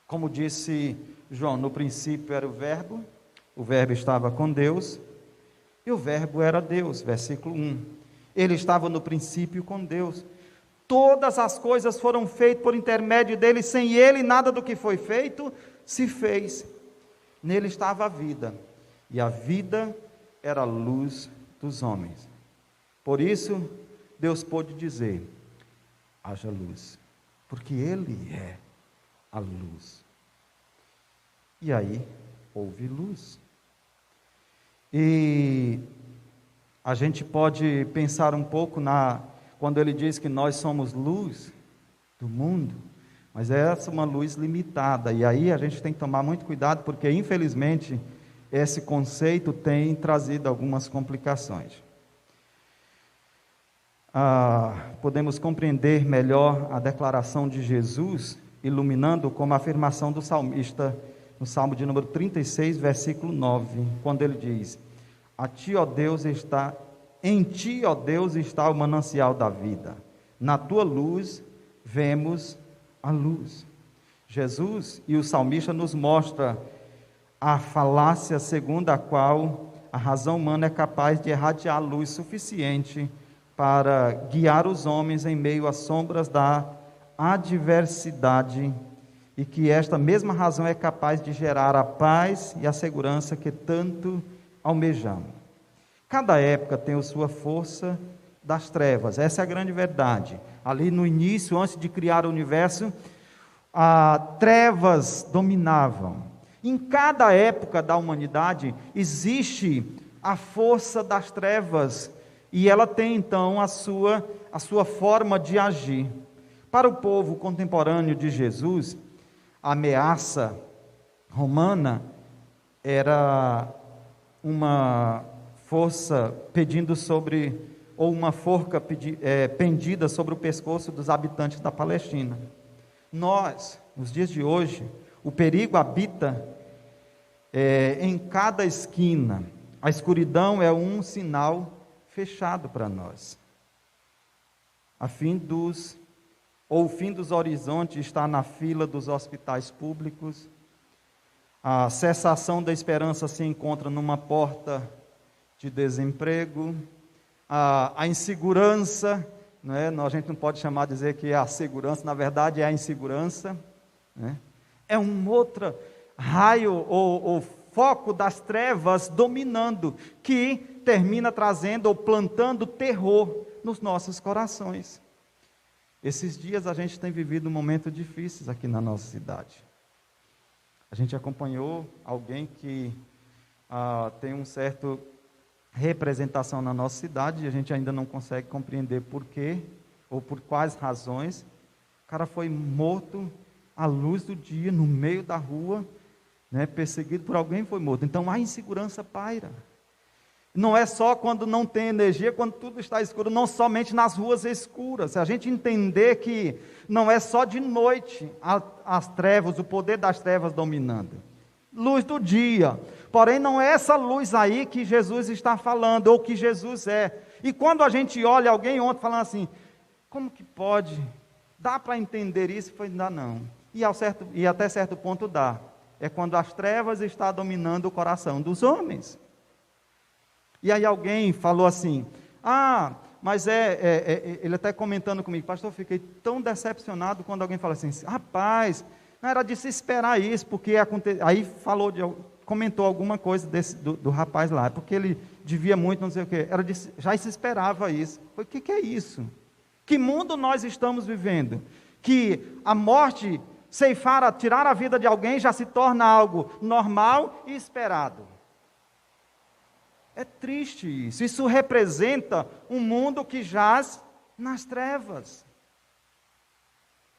Speaker 1: Como disse João, no princípio era o verbo estava com Deus, e o verbo era Deus, versículo 1. Ele estava no princípio com Deus. Todas as coisas foram feitas por intermédio dele, sem ele nada do que foi feito se fez. Nele estava a vida, e a vida era a luz dos homens. Por isso, Deus pôde dizer: haja luz, porque ele é a luz E aí houve luz. E a gente pode pensar um pouco quando ele diz que nós somos luz do mundo, mas essa é uma luz limitada. E aí a gente tem que tomar muito cuidado, porque infelizmente esse conceito tem trazido algumas complicações. Podemos compreender melhor a declaração de Jesus, iluminando como a afirmação do salmista, no Salmo de número 36, versículo 9, quando ele diz: em ti, ó Deus, está o manancial da vida. Na tua luz vemos a luz. Jesus e o salmista nos mostra a falácia segundo a qual a razão humana é capaz de irradiar luz suficiente para guiar os homens em meio às sombras da adversidade, e que esta mesma razão é capaz de gerar a paz e a segurança que tanto almejamos. Cada época tem a sua força das trevas, essa é a grande verdade. Ali no início, antes de criar o universo, trevas dominavam. Em cada época da humanidade existe a força das trevas, e ela tem então a sua forma de agir. Para o povo contemporâneo de Jesus, a ameaça romana era uma força uma forca pendida sobre o pescoço dos habitantes da Palestina. Nós, nos dias de hoje, o perigo habita em cada esquina. A escuridão é um sinal fechado para nós. O fim dos horizontes está na fila dos hospitais públicos. A cessação da esperança se encontra numa porta de desemprego. A insegurança, né? A gente não pode dizer que é a segurança, na verdade é a insegurança, né? É um outro raio ou foco das trevas dominando, que termina trazendo ou plantando terror nos nossos corações. Esses dias a gente tem vivido momentos difíceis aqui na nossa cidade. A gente acompanhou alguém que tem um certo representação na nossa cidade, e a gente ainda não consegue compreender por quê, ou por quais razões. O cara foi morto à luz do dia, no meio da rua, né, perseguido por alguém, foi morto. Então a insegurança paira. Não é só quando não tem energia, quando tudo está escuro, não somente nas ruas escuras. Se a gente entender que não é só de noite as trevas, o poder das trevas dominando. Luz do dia. Porém, não é essa luz aí que Jesus está falando, ou que Jesus é. E quando a gente olha alguém ontem falando assim, como que pode? Dá para entender isso? Foi, dá não. E até certo ponto dá. É quando as trevas estão dominando o coração dos homens. E aí alguém falou assim, mas ele até comentando comigo, pastor, eu fiquei tão decepcionado quando alguém fala assim, rapaz, não era de se esperar isso, porque aí comentou alguma coisa do rapaz lá, porque ele devia muito, não sei o quê, já se esperava isso. O que é isso? Que mundo nós estamos vivendo? Que a morte, tirar a vida de alguém já se torna algo normal e esperado. É triste isso. Isso representa um mundo que jaz nas trevas,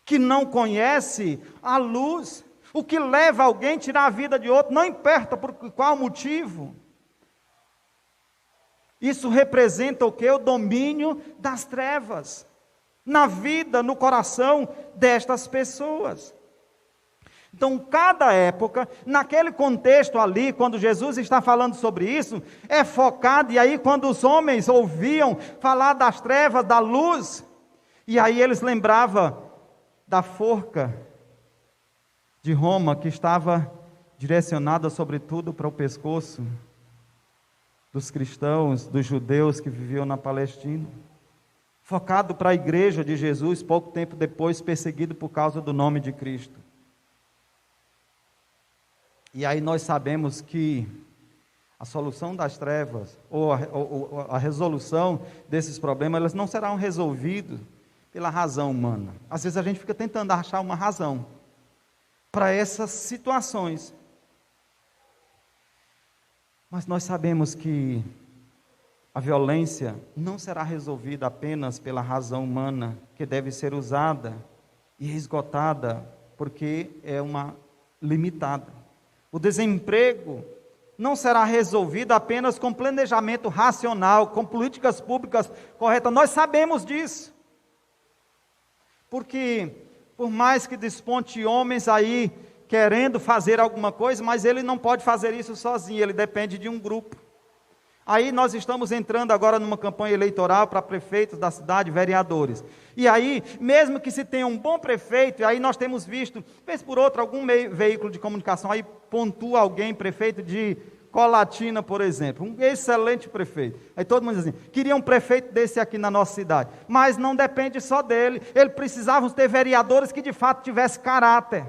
Speaker 1: que não conhece a luz, o que leva alguém a tirar a vida de outro, não importa por qual motivo. Isso representa o quê? O domínio das trevas, na vida, no coração destas pessoas. Então, cada época, naquele contexto ali, quando Jesus está falando sobre isso, é focado, e aí quando os homens ouviam falar das trevas, da luz, e aí eles lembravam da forca de Roma, que estava direcionada sobretudo para o pescoço dos cristãos, dos judeus que viviam na Palestina, focado para a igreja de Jesus, pouco tempo depois perseguido por causa do nome de Cristo. E aí nós sabemos que a solução das trevas, ou a resolução desses problemas, elas não serão resolvidas pela razão humana. Às vezes a gente fica tentando achar uma razão para essas situações. Mas nós sabemos que a violência não será resolvida apenas pela razão humana, que deve ser usada e esgotada, porque é uma limitada. O desemprego não será resolvido apenas com planejamento racional, com políticas públicas corretas. Nós sabemos disso. Porque, por mais que desponte homens aí querendo fazer alguma coisa, mas ele não pode fazer isso sozinho, ele depende de um grupo. Aí nós estamos entrando agora numa campanha eleitoral para prefeitos da cidade, vereadores. E aí, mesmo que se tenha um bom prefeito, e aí nós temos visto, vez por outra, algum veículo de comunicação aí pontua alguém, prefeito de Colatina, por exemplo, um excelente prefeito. Aí todo mundo diz assim, queria um prefeito desse aqui na nossa cidade. Mas não depende só dele, ele precisava ter vereadores que de fato tivessem caráter,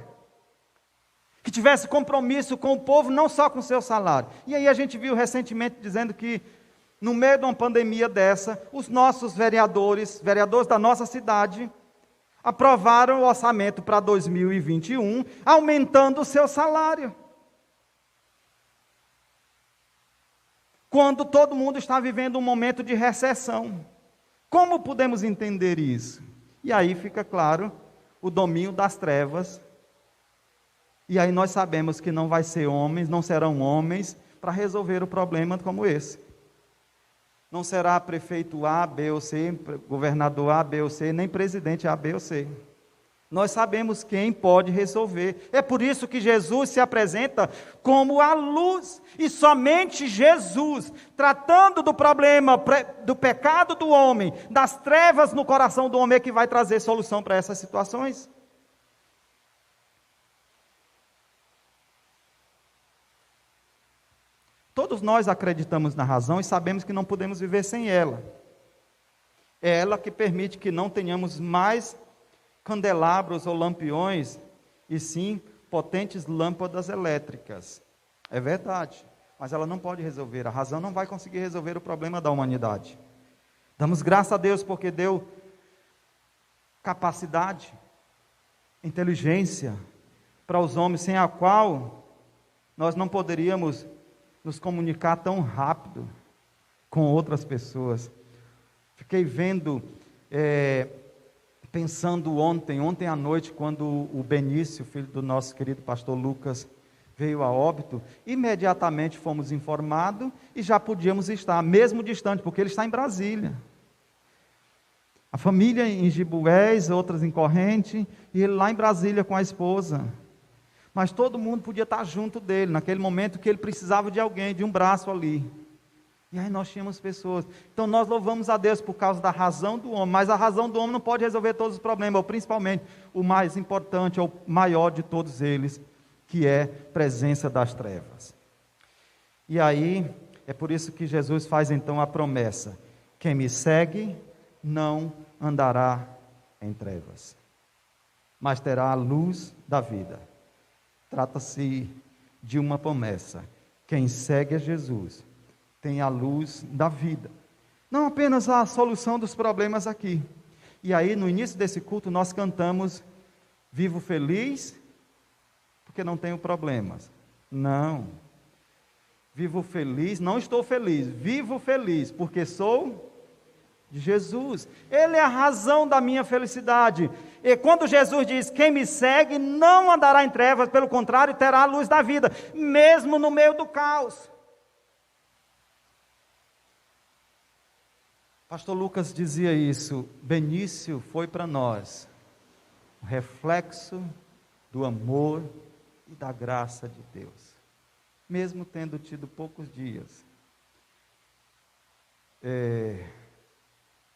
Speaker 1: que tivesse compromisso com o povo, não só com o seu salário. E aí a gente viu recentemente dizendo que, no meio de uma pandemia dessa, os nossos vereadores da nossa cidade, aprovaram o orçamento para 2021, aumentando o seu salário. Quando todo mundo está vivendo um momento de recessão. Como podemos entender isso? E aí fica claro o domínio das trevas. E aí nós sabemos que não vai ser homens, não serão homens para resolver o problema como esse. Não será prefeito A, B ou C, governador A, B ou C, nem presidente A, B ou C. Nós sabemos quem pode resolver. É por isso que Jesus se apresenta como a luz. E somente Jesus, tratando do problema, do pecado do homem, das trevas no coração do homem, é que vai trazer solução para essas situações. Todos nós acreditamos na razão e sabemos que não podemos viver sem ela. É ela que permite que não tenhamos mais candelabros ou lampiões, e sim potentes lâmpadas elétricas. É verdade, mas ela não pode resolver, a razão não vai conseguir resolver o problema da humanidade. Damos graças a Deus porque deu capacidade, inteligência para os homens, sem a qual nós não poderíamos nos comunicar tão rápido com outras pessoas. Fiquei vendo, pensando ontem à noite, quando o Benício, filho do nosso querido pastor Lucas, veio a óbito, imediatamente fomos informados e já podíamos estar, mesmo distante, porque ele está em Brasília. A família em Gibués, outras em Corrente, e ele lá em Brasília com a esposa. Mas todo mundo podia estar junto dele, naquele momento que ele precisava de alguém, de um braço ali. E aí nós tínhamos pessoas. Então nós louvamos a Deus por causa da razão do homem, mas a razão do homem não pode resolver todos os problemas, ou principalmente o mais importante, ou maior de todos eles, que é a presença das trevas. E aí, é por isso que Jesus faz então a promessa: quem me segue não andará em trevas, mas terá a luz da vida. Trata-se de uma promessa. Quem segue a Jesus tem a luz da vida. Não apenas a solução dos problemas aqui. E aí, no início desse culto, nós cantamos: vivo feliz, porque não tenho problemas. Não. Vivo feliz, não estou feliz. Vivo feliz, porque sou de Jesus. Ele é a razão da minha felicidade. E quando Jesus diz: quem me segue não andará em trevas, pelo contrário, terá a luz da vida, mesmo no meio do caos. Pastor Lucas dizia isso: Benício foi para nós o reflexo do amor e da graça de Deus, mesmo tendo tido poucos dias,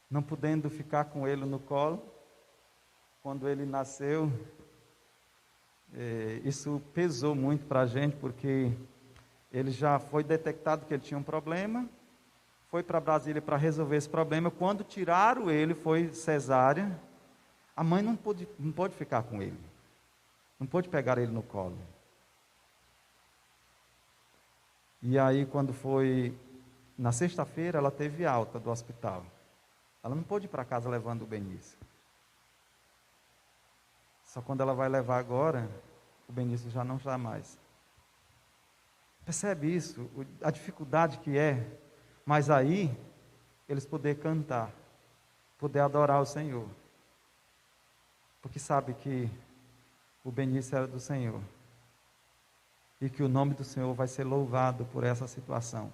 Speaker 1: não podendo ficar com ele no colo. Quando ele nasceu, isso pesou muito para a gente, porque ele já foi detectado que ele tinha um problema, foi para Brasília para resolver esse problema. Quando tiraram ele, foi cesárea, a mãe não pôde ficar com ele, não pôde pegar ele no colo. E aí, quando foi na sexta-feira, ela teve alta do hospital. Ela não pôde ir para casa levando o Benício. Só quando ela vai levar agora, o Benício já não está mais. Percebe isso? A dificuldade que é, mas aí eles poder cantar, poder adorar o Senhor, porque sabe que o Benício era do Senhor, e que o nome do Senhor vai ser louvado por essa situação,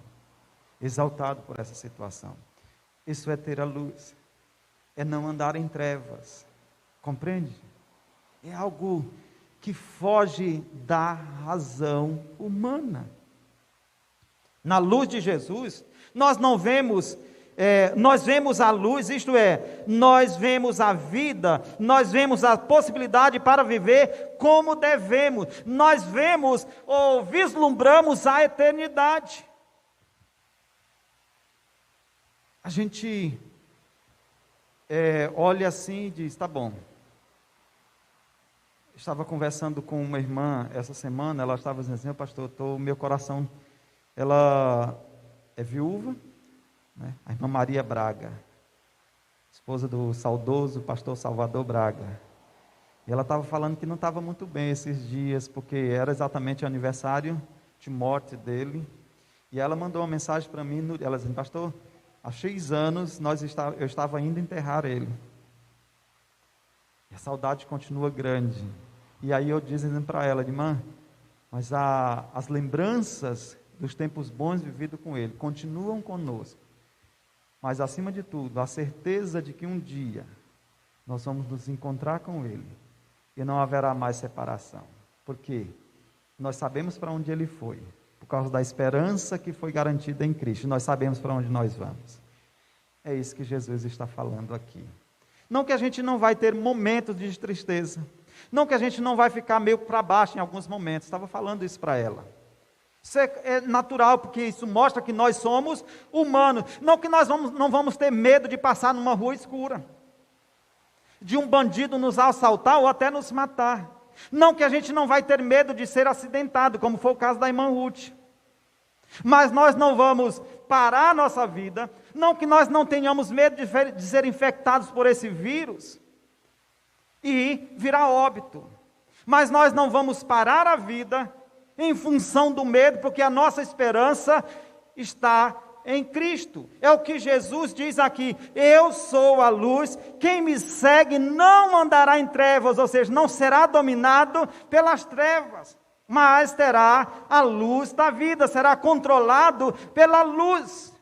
Speaker 1: exaltado por essa situação. Isso é ter a luz, é não andar em trevas, compreende? É algo que foge da razão humana. Na luz de Jesus, nós não vemos, nós vemos a luz, isto é, nós vemos a vida, nós vemos a possibilidade para viver como devemos, nós vemos ou vislumbramos a eternidade. A gente olha assim e diz, tá bom. Estava conversando com uma irmã essa semana, ela estava dizendo assim, pastor, meu coração, ela é viúva, né? A irmã Maria Braga, esposa do saudoso pastor Salvador Braga. E ela estava falando que não estava muito bem esses dias, porque era exatamente o aniversário de morte dele. E ela mandou uma mensagem para mim, ela dizendo, pastor, há X anos eu estava indo enterrar ele. E a saudade continua grande. E aí eu dizendo para ela, irmã, mas as lembranças dos tempos bons vividos com ele continuam conosco. Mas acima de tudo, a certeza de que um dia nós vamos nos encontrar com ele e não haverá mais separação. Por quê? Nós sabemos para onde ele foi. Por causa da esperança que foi garantida em Cristo, nós sabemos para onde nós vamos. É isso que Jesus está falando aqui. Não que a gente não vai ter momentos de tristeza, não que a gente não vai ficar meio para baixo em alguns momentos, estava falando isso para ela. Isso é natural, porque isso mostra que nós somos humanos, não que nós não vamos ter medo de passar numa rua escura, de um bandido nos assaltar ou até nos matar, não que a gente não vai ter medo de ser acidentado, como foi o caso da irmã Ruth. Mas nós não vamos parar a nossa vida, não que nós não tenhamos medo de ser infectados por esse vírus e virar óbito, mas nós não vamos parar a vida em função do medo, porque a nossa esperança está em Cristo. É o que Jesus diz aqui, eu sou a luz, quem me segue não andará em trevas, ou seja, não será dominado pelas trevas, mas terá a luz da vida, será controlado pela luz.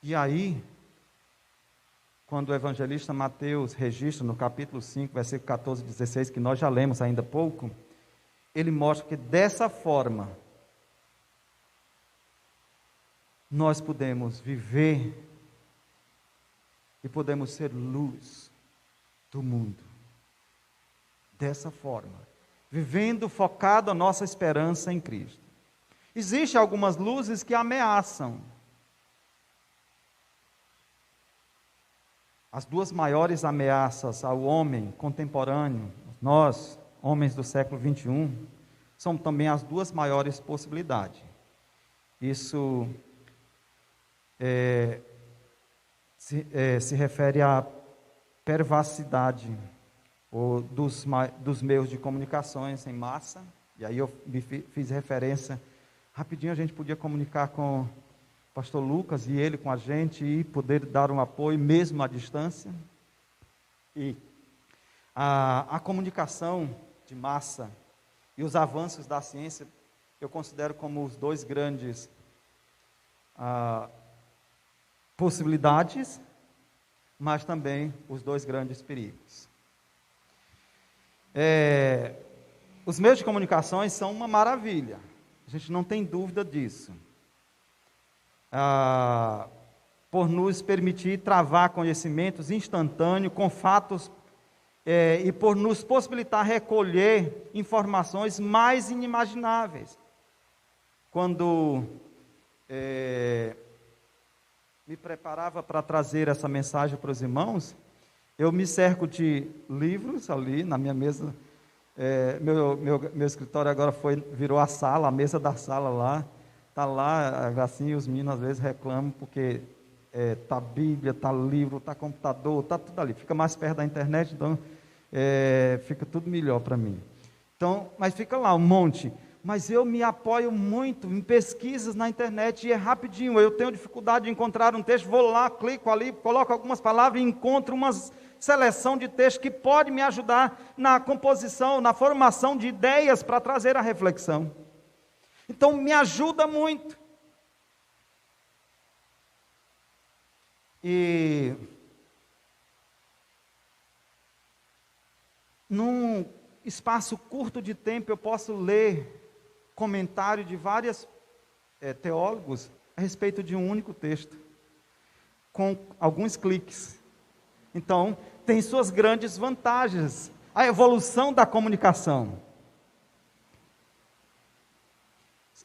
Speaker 1: E aí, quando o evangelista Mateus registra no capítulo 5, versículo 14 e 16, que nós já lemos ainda há pouco, ele mostra que dessa forma, nós podemos viver e podemos ser luz do mundo. Dessa forma, vivendo focado a nossa esperança em Cristo. Existem algumas luzes que ameaçam. As duas maiores ameaças ao homem contemporâneo, nós, homens do século 21, são também as duas maiores possibilidades. Isso se refere à pervasividade dos meios de comunicações em massa, e aí eu fiz referência, rapidinho a gente podia comunicar com o pastor Lucas e ele com a gente e poder dar um apoio mesmo à distância. E a comunicação de massa e os avanços da ciência, eu considero como os dois grandes possibilidades, mas também os dois grandes perigos. Os meios de comunicações são uma maravilha, a gente não tem dúvida disso. Por nos permitir travar conhecimentos instantâneos com fatos e por nos possibilitar recolher informações mais inimagináveis. Quando me preparava para trazer essa mensagem para os irmãos, eu me cerco de livros ali na minha mesa. Meu escritório agora virou a sala, a mesa da sala lá. Está lá, assim, os meninos às vezes reclamam porque tá Bíblia, tá livro, tá computador, tá tudo ali. Fica mais perto da internet, então fica tudo melhor para mim. Então, mas fica lá um monte. Mas eu me apoio muito em pesquisas na internet e é rapidinho. Eu tenho dificuldade de encontrar um texto, vou lá, clico ali, coloco algumas palavras e encontro uma seleção de textos que pode me ajudar na composição, na formação de ideias para trazer a reflexão. Então, me ajuda muito. E num espaço curto de tempo eu posso ler comentário de vários teólogos a respeito de um único texto, com alguns cliques. Então, tem suas grandes vantagens. A evolução da comunicação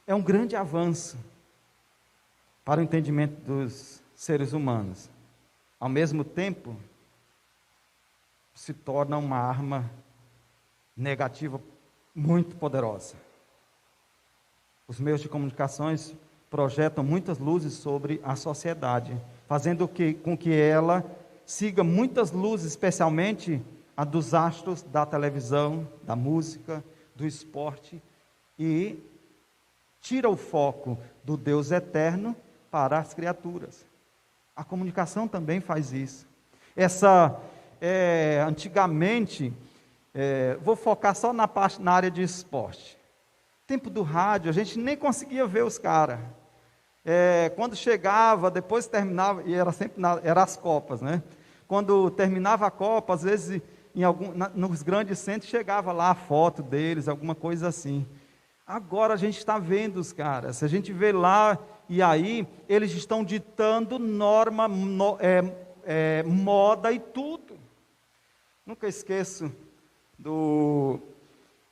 Speaker 1: é um grande avanço para o entendimento dos seres humanos. Ao mesmo tempo, se torna uma arma negativa muito poderosa. Os meios de comunicações projetam muitas luzes sobre a sociedade, fazendo com que ela siga muitas luzes, especialmente a dos astros da televisão, da música, do esporte, e tira o foco do Deus eterno para as criaturas. A comunicação também faz isso. Antigamente, vou focar só na área de esporte. Tempo do rádio, a gente nem conseguia ver os caras. Quando chegava, depois terminava, e era sempre era as Copas, né? Quando terminava a Copa, às vezes nos grandes centros chegava lá a foto deles, alguma coisa assim. Agora a gente está vendo os caras, a gente vê lá, e aí eles estão ditando norma, moda e tudo. Nunca esqueço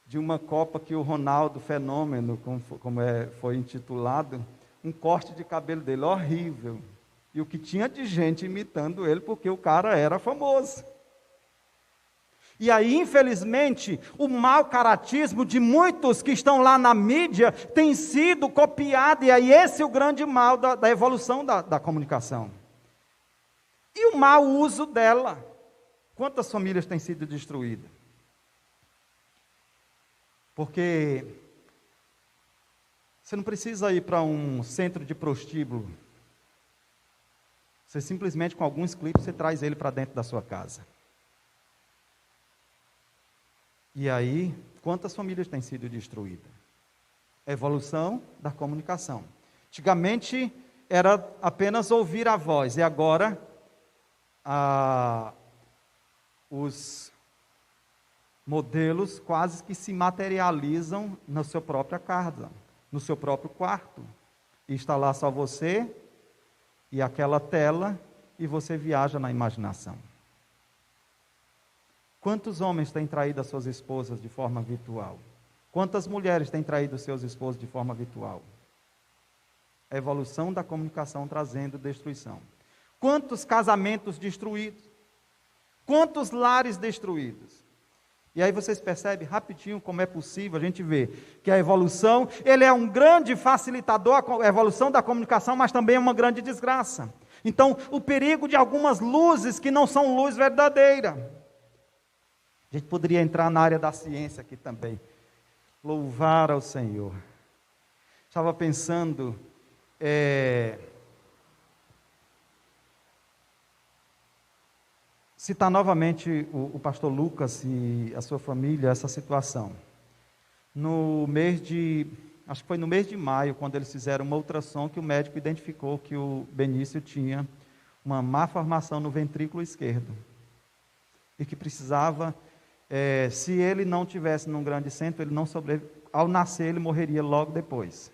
Speaker 1: de uma Copa que o Ronaldo Fenômeno, foi intitulado, um corte de cabelo dele horrível. E o que tinha de gente imitando ele, porque o cara era famoso. E aí, infelizmente, o mau caratismo de muitos que estão lá na mídia tem sido copiado, e aí esse é o grande mal da evolução da comunicação. E o mau uso dela. Quantas famílias têm sido destruídas? Porque você não precisa ir para um centro de prostíbulo. Você simplesmente, com alguns clipes, você traz ele para dentro da sua casa. E aí, quantas famílias têm sido destruídas? Evolução da comunicação. Antigamente, era apenas ouvir a voz, e agora, os modelos quase que se materializam na sua própria casa, no seu próprio quarto. E está lá só você e aquela tela, e você viaja na imaginação. Quantos homens têm traído as suas esposas de forma virtual? Quantas mulheres têm traído os seus esposos de forma virtual? A evolução da comunicação trazendo destruição. Quantos casamentos destruídos? Quantos lares destruídos? E aí vocês percebem rapidinho como é possível a gente ver que a evolução, ele é um grande facilitador, a evolução da comunicação, mas também é uma grande desgraça. Então, o perigo de algumas luzes que não são luz verdadeira. A gente poderia entrar na área da ciência aqui também. Louvar ao Senhor. Estava pensando, citar novamente o pastor Lucas e a sua família, essa situação. Acho que foi no mês de maio, quando eles fizeram uma ultrassom, que o médico identificou que o Benício tinha uma má formação no ventrículo esquerdo. E que precisava, se ele não tivesse num grande centro, ao nascer ele morreria logo depois.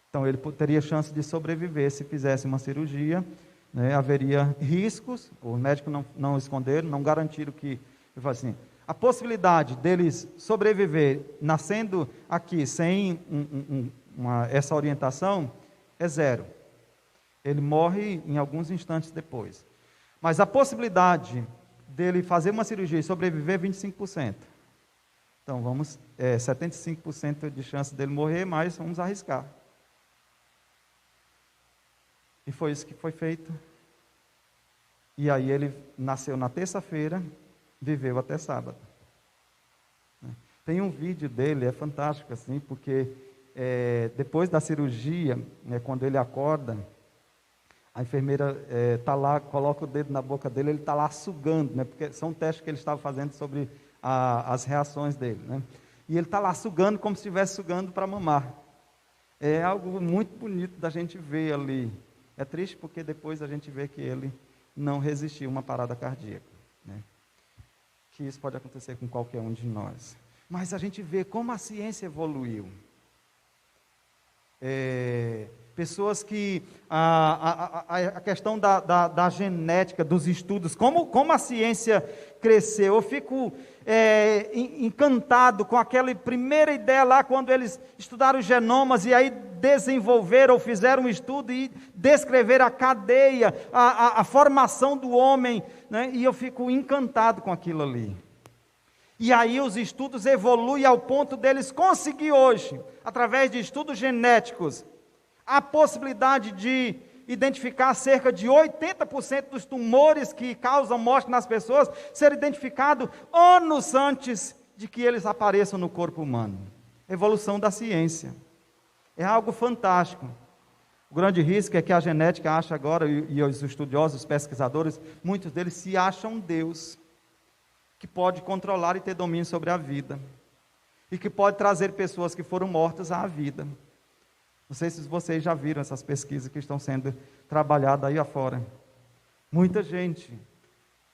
Speaker 1: Então ele teria chance de sobreviver se fizesse uma cirurgia. Haveria riscos, os médicos não esconderam, não garantiram que, assim, a possibilidade deles sobreviver nascendo aqui sem essa orientação é zero. Ele morre em alguns instantes depois. Mas a possibilidade dele fazer uma cirurgia e sobreviver é 25%. Então 75% de chance dele morrer, mas vamos arriscar. E foi isso que foi feito. E aí ele nasceu na terça-feira, viveu até sábado. Tem um vídeo dele, é fantástico assim, porque depois da cirurgia, quando ele acorda, a enfermeira está lá, coloca o dedo na boca dele, ele está lá sugando, porque são testes que ele estava fazendo sobre as reações dele. E ele está lá sugando como se estivesse sugando para mamar. É algo muito bonito da gente ver ali. É triste porque depois a gente vê que ele não resistiu a uma parada cardíaca. Que isso pode acontecer com qualquer um de nós. Mas a gente vê como a ciência evoluiu. Pessoas que a questão da genética, dos estudos, como a ciência cresceu. Eu fico encantado com aquela primeira ideia lá, quando eles estudaram os genomas e aí desenvolveram, ou fizeram um estudo e descreveram a cadeia, a formação do homem, e eu fico encantado com aquilo ali. E aí os estudos evoluem ao ponto deles conseguir hoje, através de estudos genéticos, a possibilidade de identificar cerca de 80% dos tumores que causam morte nas pessoas, ser identificado anos antes de que eles apareçam no corpo humano. Evolução da ciência. É algo fantástico. O grande risco é que a genética acha agora, e os estudiosos, os pesquisadores, muitos deles se acham Deus, que pode controlar e ter domínio sobre a vida, e que pode trazer pessoas que foram mortas à vida. Não sei se vocês já viram essas pesquisas que estão sendo trabalhadas aí afora. Muita gente,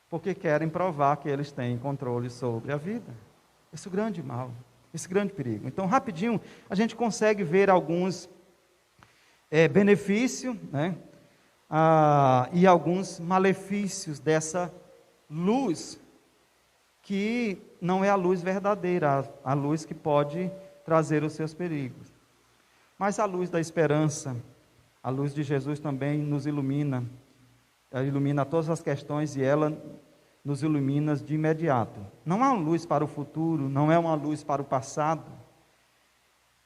Speaker 1: porque querem provar que eles têm controle sobre a vida. Esse é o grande mal, esse grande perigo. Então, rapidinho, a gente consegue ver alguns benefícios, e alguns malefícios dessa luz, que não é a luz verdadeira, a luz que pode trazer os seus perigos. Mas a luz da esperança, a luz de Jesus também nos ilumina. Ela ilumina todas as questões e ela nos ilumina de imediato. Não é uma luz para o futuro, não é uma luz para o passado.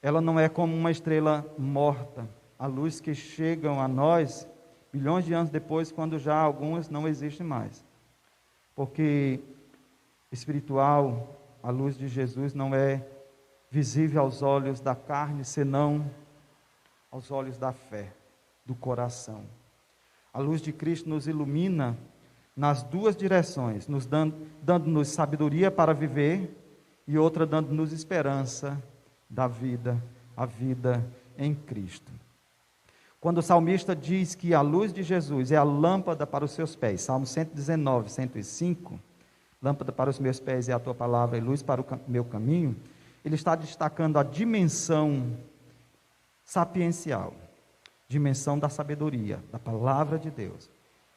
Speaker 1: Ela não é como uma estrela morta. A luz que chegam a nós milhões de anos depois, quando já algumas não existem mais. Porque espiritual, a luz de Jesus não é visível aos olhos da carne, senão aos olhos da fé, do coração. A luz de Cristo nos ilumina nas duas direções, dando-nos sabedoria para viver, e outra dando-nos esperança da vida, a vida em Cristo. Quando o salmista diz que a luz de Jesus é a lâmpada para os seus pés, Salmo 119, 105, lâmpada para os meus pés é a tua palavra e luz para o meu caminho, ele está destacando a dimensão sapiencial, dimensão da sabedoria, da palavra de Deus.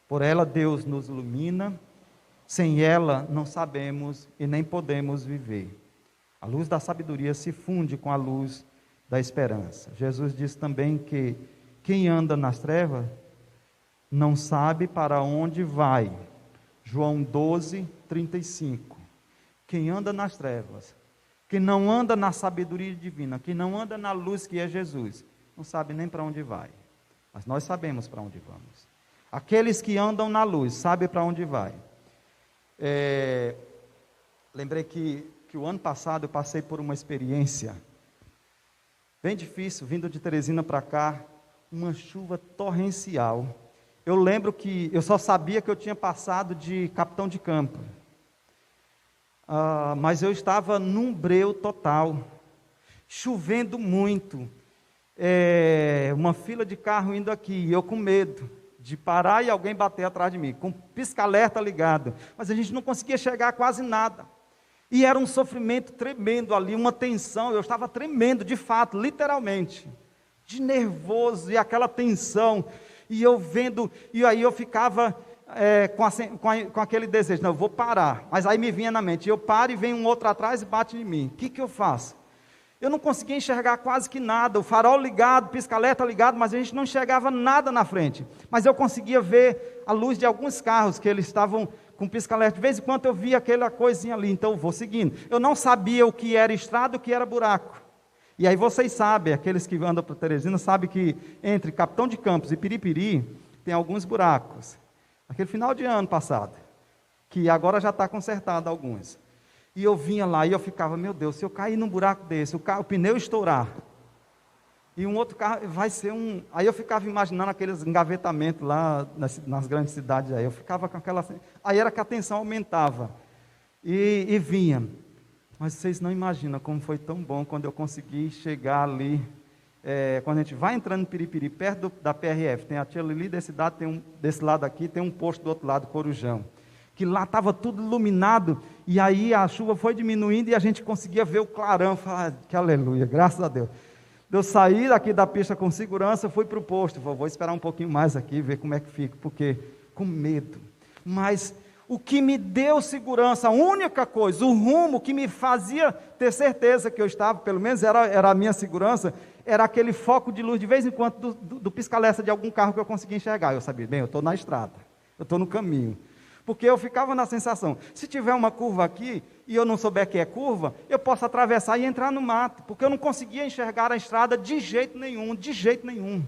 Speaker 1: Por ela Deus nos ilumina, sem ela não sabemos e nem podemos viver. A luz da sabedoria se funde com a luz da esperança. Jesus disse também que quem anda nas trevas não sabe para onde vai. João 12, 35. Quem anda nas trevas, quem não anda na sabedoria divina, quem não anda na luz que é Jesus, não sabe nem para onde vai. Mas nós sabemos para onde vamos. Aqueles que andam na luz sabem para onde vai. Lembrei que o ano passado eu passei por uma experiência bem difícil, vindo de Teresina para cá, uma chuva torrencial. Eu lembro que eu só sabia que eu tinha passado de capitão de campo. Mas eu estava num breu total, chovendo muito, uma fila de carro indo aqui, e eu com medo de parar e alguém bater atrás de mim, com pisca-alerta ligado, mas a gente não conseguia chegar a quase nada, e era um sofrimento tremendo ali, uma tensão, eu estava tremendo de fato, literalmente, de nervoso, e aquela tensão, e eu vendo, e aí eu ficava com aquele desejo, não, eu vou parar, mas aí me vinha na mente, eu paro e vem um outro atrás e bate em mim, o que eu faço? Eu não conseguia enxergar quase que nada, o farol ligado, pisca-alerta ligado, mas a gente não enxergava nada na frente, mas eu conseguia ver a luz de alguns carros, que eles estavam com pisca-alerta, de vez em quando eu via aquela coisinha ali, então eu vou seguindo, eu não sabia o que era estrada, o que era buraco, E aí vocês sabem, aqueles que andam para Teresina, sabem que entre Capitão de Campos e Piripiri, tem alguns buracos. Aquele final de ano passado, que agora já está consertado alguns. E eu vinha lá e eu ficava, meu Deus, se eu cair num buraco desse, o pneu estourar, e um outro carro vai ser um... Aí eu ficava imaginando aqueles engavetamentos lá nas grandes cidades, aí eu ficava com aquela... Aí era que a tensão aumentava, e vinha. Mas vocês não imaginam como foi tão bom quando eu consegui chegar ali, quando a gente vai entrando em Piripiri, perto da PRF, tem a tia Lili desse lado aqui, tem um posto do outro lado, Corujão, que lá estava tudo iluminado, e aí a chuva foi diminuindo e a gente conseguia ver o clarão. Falar, que aleluia, graças a Deus. Eu saí daqui da pista com segurança, fui para o posto, vou esperar um pouquinho mais aqui, ver como é que fica, porque com medo. Mas o que me deu segurança, a única coisa, o rumo que me fazia ter certeza que eu estava, pelo menos era a minha segurança, era aquele foco de luz de vez em quando do pisca-alerta de algum carro que eu conseguia enxergar. Eu sabia, bem, eu estou na estrada, eu estou no caminho. Porque eu ficava na sensação, se tiver uma curva aqui e eu não souber que é curva, eu posso atravessar e entrar no mato, porque eu não conseguia enxergar a estrada de jeito nenhum, de jeito nenhum.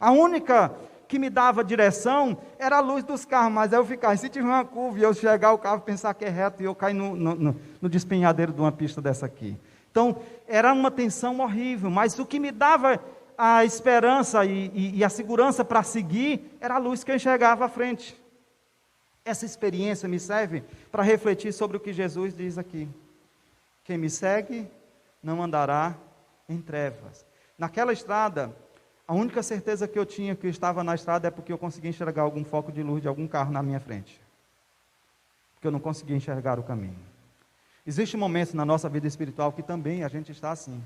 Speaker 1: A única que me dava direção era a luz dos carros, mas aí eu ficava, se tiver uma curva e eu chegar o carro pensar que é reto e eu cair no despenhadeiro de uma pista dessa aqui. Então, era uma tensão horrível, mas o que me dava a esperança e a segurança para seguir era a luz que eu enxergava à frente. Essa experiência me serve para refletir sobre o que Jesus diz aqui. Quem me segue não andará em trevas. Naquela estrada, a única certeza que eu tinha que eu estava na estrada é porque eu conseguia enxergar algum foco de luz de algum carro na minha frente. Porque eu não conseguia enxergar o caminho. Existem momentos na nossa vida espiritual que também a gente está assim.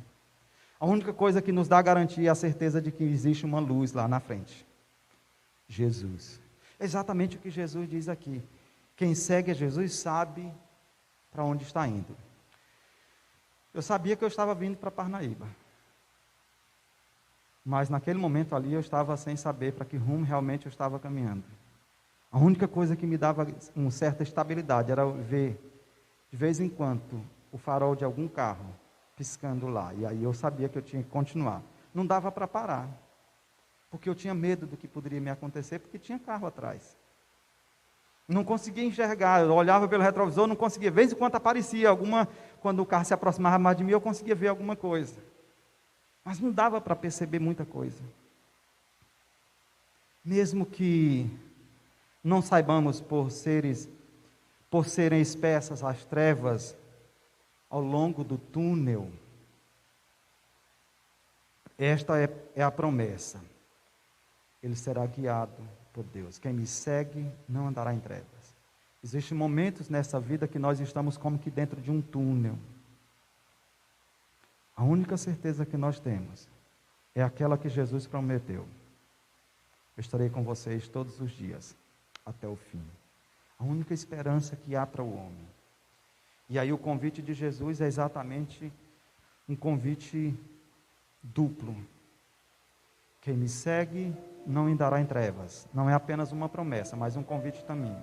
Speaker 1: A única coisa que nos dá garantia é a certeza de que existe uma luz lá na frente. Jesus. É exatamente o que Jesus diz aqui. Quem segue a Jesus sabe para onde está indo. Eu sabia que eu estava vindo para Parnaíba. Mas naquele momento ali eu estava sem saber para que rumo realmente eu estava caminhando. A única coisa que me dava uma certa estabilidade era ver, de vez em quando, o farol de algum carro piscando lá. E aí eu sabia que eu tinha que continuar. Não dava para parar, porque eu tinha medo do que poderia me acontecer, porque tinha carro atrás. Não conseguia enxergar, eu olhava pelo retrovisor, não conseguia. De vez em quando aparecia alguma, quando o carro se aproximava mais de mim, eu conseguia ver alguma coisa. Mas não dava para perceber muita coisa. Mesmo que não saibamos por serem espessas as trevas ao longo do túnel, esta é a promessa. Ele será guiado por Deus. Quem me segue não andará em trevas. Existem momentos nessa vida que nós estamos como que dentro de um túnel. A única certeza que nós temos é aquela que Jesus prometeu. Eu estarei com vocês todos os dias, até o fim. A única esperança que há para o homem. E aí o convite de Jesus é exatamente um convite duplo. Quem me segue não andará em trevas. Não é apenas uma promessa, mas um convite também.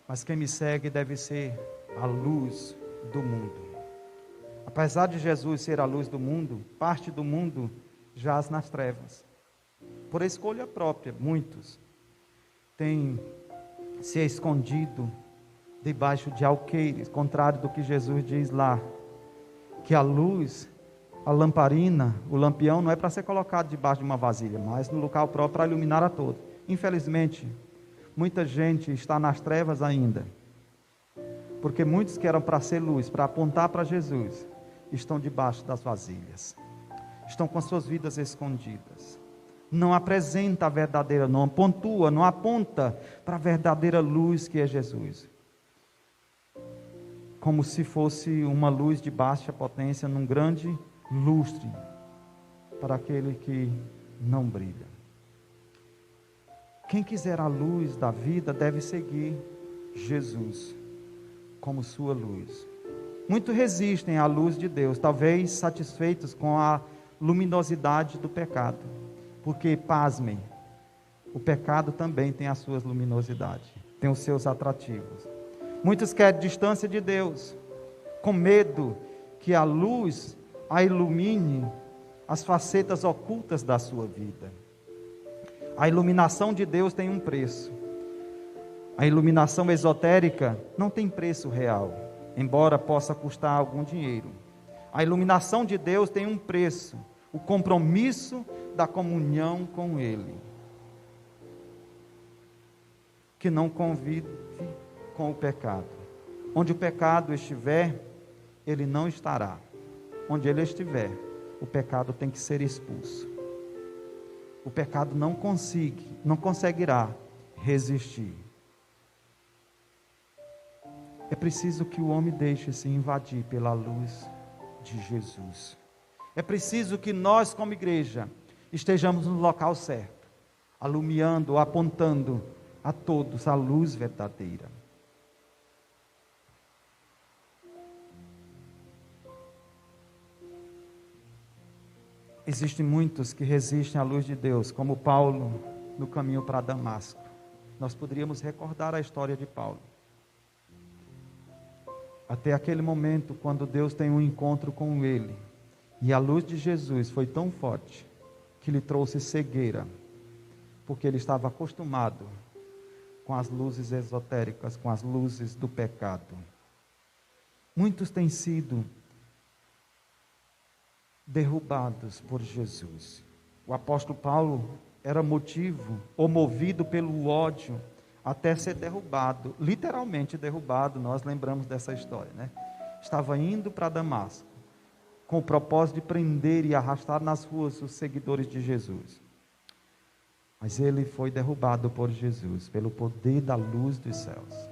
Speaker 1: Mas quem me segue deve ser a luz do mundo. Apesar de Jesus ser a luz do mundo, parte do mundo jaz nas trevas. Por escolha própria, muitos têm se escondido debaixo de alqueires, contrário do que Jesus diz lá, que a luz, a lamparina, o lampião não é para ser colocado debaixo de uma vasilha, mas no local próprio para iluminar a todos. Infelizmente, muita gente está nas trevas ainda, porque muitos que eram para ser luz, para apontar para Jesus, estão debaixo das vasilhas, estão com suas vidas escondidas, não apresenta a verdadeira, não pontua, não aponta para a verdadeira luz que é Jesus, como se fosse uma luz de baixa potência num grande lustre para aquele que não brilha. Quem quiser a luz da vida deve seguir Jesus como sua luz. Muitos resistem à luz de Deus, talvez satisfeitos com a luminosidade do pecado, porque, pasmem, o pecado também tem as suas luminosidades, tem os seus atrativos. Muitos querem distância de Deus, com medo que a luz a ilumine as facetas ocultas da sua vida. A iluminação de Deus tem um preço. A iluminação esotérica não tem preço real, embora possa custar algum dinheiro. A iluminação de Deus tem um preço, o compromisso da comunhão com Ele, que não convive com o pecado. Onde o pecado estiver, ele não estará. Onde ele estiver, o pecado tem que ser expulso. O pecado não conseguirá resistir. É preciso que o homem deixe-se invadir pela luz de Jesus. É preciso que nós, como igreja, estejamos no local certo, alumiando, apontando a todos a luz verdadeira. Existem muitos que resistem à luz de Deus, como Paulo no caminho para Damasco. Nós poderíamos recordar a história de Paulo. Até aquele momento, quando Deus tem um encontro com ele, e a luz de Jesus foi tão forte, que lhe trouxe cegueira, porque ele estava acostumado com as luzes esotéricas, com as luzes do pecado. Muitos têm sido derrubados por Jesus. O apóstolo Paulo era movido pelo ódio, até ser derrubado, literalmente derrubado. Nós lembramos dessa história, né? Estava indo para Damasco, com o propósito de prender e arrastar nas ruas os seguidores de Jesus. Mas ele foi derrubado por Jesus, pelo poder da luz dos céus.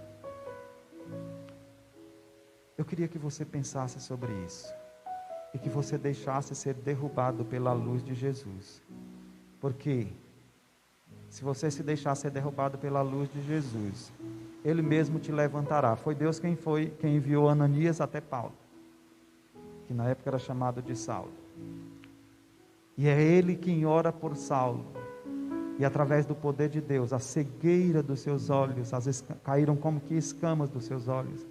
Speaker 1: Eu queria que você pensasse sobre isso, e que você deixasse ser derrubado pela luz de Jesus. Porque se você se deixar ser derrubado pela luz de Jesus, Ele mesmo te levantará. Foi Deus quem enviou Ananias até Paulo, que na época era chamado de Saulo. E é Ele quem ora por Saulo. E através do poder de Deus, a cegueira dos seus olhos, caíram como que escamas dos seus olhos.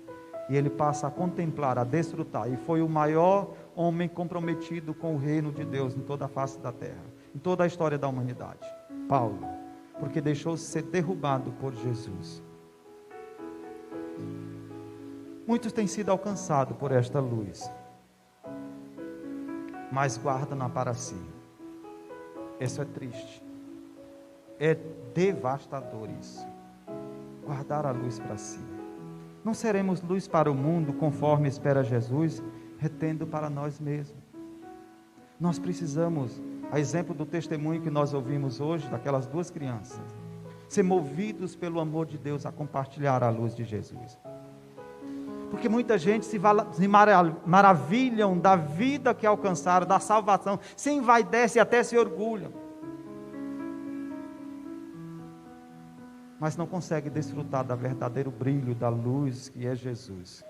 Speaker 1: E ele passa a contemplar, a desfrutar. E foi o maior homem comprometido com o reino de Deus em toda a face da terra, em toda a história da humanidade. Paulo, porque deixou-se ser derrubado por Jesus. Muitos têm sido alcançados por esta luz, mas guardam-na para si. Isso é triste. É devastador isso. Guardar a luz para si. Não seremos luz para o mundo, conforme espera Jesus, retendo para nós mesmos. Nós precisamos, a exemplo do testemunho que nós ouvimos hoje, daquelas duas crianças, ser movidos pelo amor de Deus a compartilhar a luz de Jesus. Porque muita gente se maravilham da vida que alcançaram, da salvação, se envaidece e até se orgulham. Mas não consegue desfrutar do verdadeiro brilho da luz que é Jesus,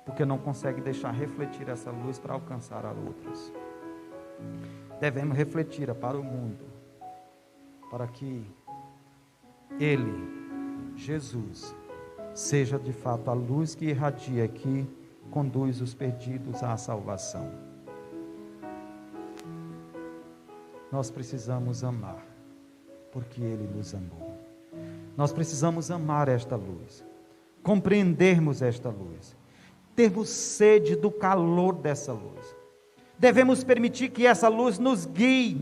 Speaker 1: porque não consegue deixar refletir essa luz para alcançar a outros. Devemos refletir para o mundo, para que Ele, Jesus, seja de fato a luz que irradia, que conduz os perdidos à salvação. Nós precisamos amar, porque Ele nos amou. Nós precisamos amar esta luz, compreendermos esta luz, termos sede do calor dessa luz. Devemos permitir que essa luz nos guie,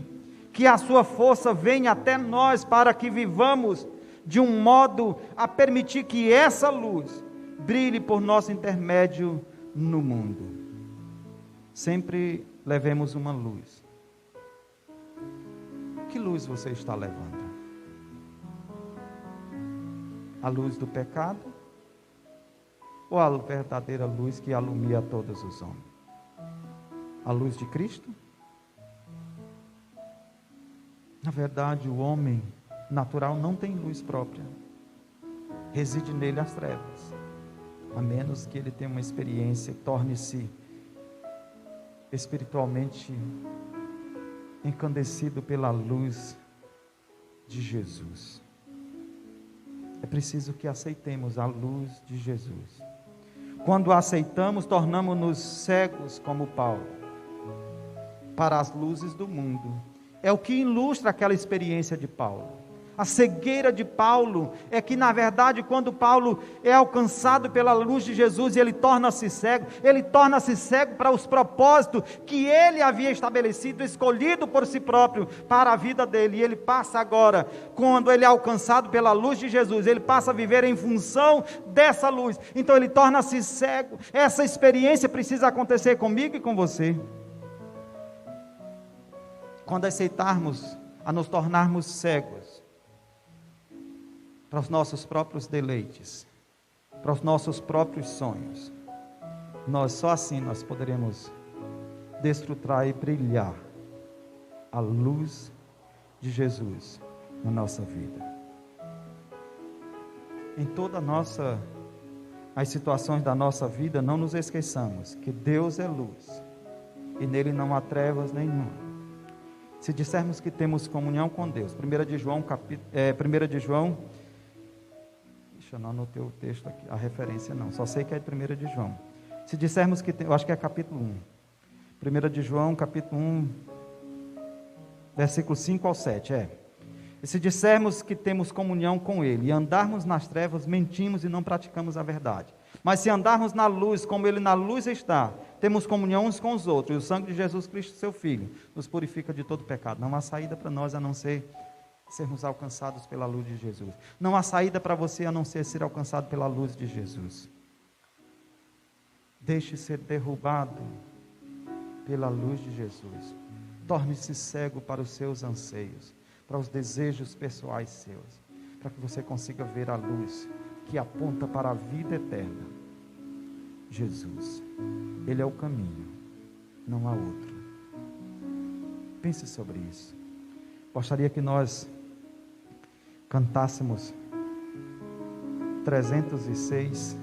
Speaker 1: que a sua força venha até nós para que vivamos de um modo a permitir que essa luz brilhe por nosso intermédio no mundo. Sempre levemos uma luz. Que luz você está levando? A luz do pecado ou a verdadeira luz que alumia a todos os homens? A luz de Cristo? Na verdade, o homem natural não tem luz própria. Reside nele as trevas, a menos que ele tenha uma experiência, torne-se espiritualmente encandecido pela luz de Jesus. É preciso que aceitemos a luz de Jesus. Quando a aceitamos, tornamos-nos cegos como Paulo, para as luzes do mundo. É o que ilustra aquela experiência de Paulo. A cegueira de Paulo é que, na verdade, quando Paulo é alcançado pela luz de Jesus, ele torna-se cego para os propósitos que ele havia estabelecido, escolhido por si próprio para a vida dele. E ele passa agora, quando ele é alcançado pela luz de Jesus, ele passa a viver em função dessa luz. Então ele torna-se cego. Essa experiência precisa acontecer comigo e com você. Quando aceitarmos a nos tornarmos cegos para os nossos próprios deleites, para os nossos próprios sonhos, só assim nós poderemos desfrutar e brilhar a luz de Jesus na nossa vida. Em todas as situações da nossa vida, não nos esqueçamos que Deus é luz e nele não há trevas nenhuma. Se dissermos que temos comunhão com Deus, 1 de João, eu não anotei o texto aqui, a referência não, só sei que é 1 de João. Se dissermos que, eu acho que é capítulo 1. 1 de João, capítulo 1, versículo 5 ao 7, E se dissermos que temos comunhão com Ele, e andarmos nas trevas, mentimos e não praticamos a verdade. Mas se andarmos na luz, como Ele na luz está, temos comunhão uns com os outros, e o sangue de Jesus Cristo, seu Filho, nos purifica de todo pecado. Não há saída para nós a não ser sermos alcançados pela luz de Jesus. Não há saída para você a não ser alcançado pela luz de Jesus. Deixe ser derrubado pela luz de Jesus. Torne-se cego para os seus anseios, para os desejos pessoais seus, para que você consiga ver a luz que aponta para a vida eterna. Jesus, Ele é o caminho, não há outro. Pense sobre isso. Gostaria que nós cantássemos 306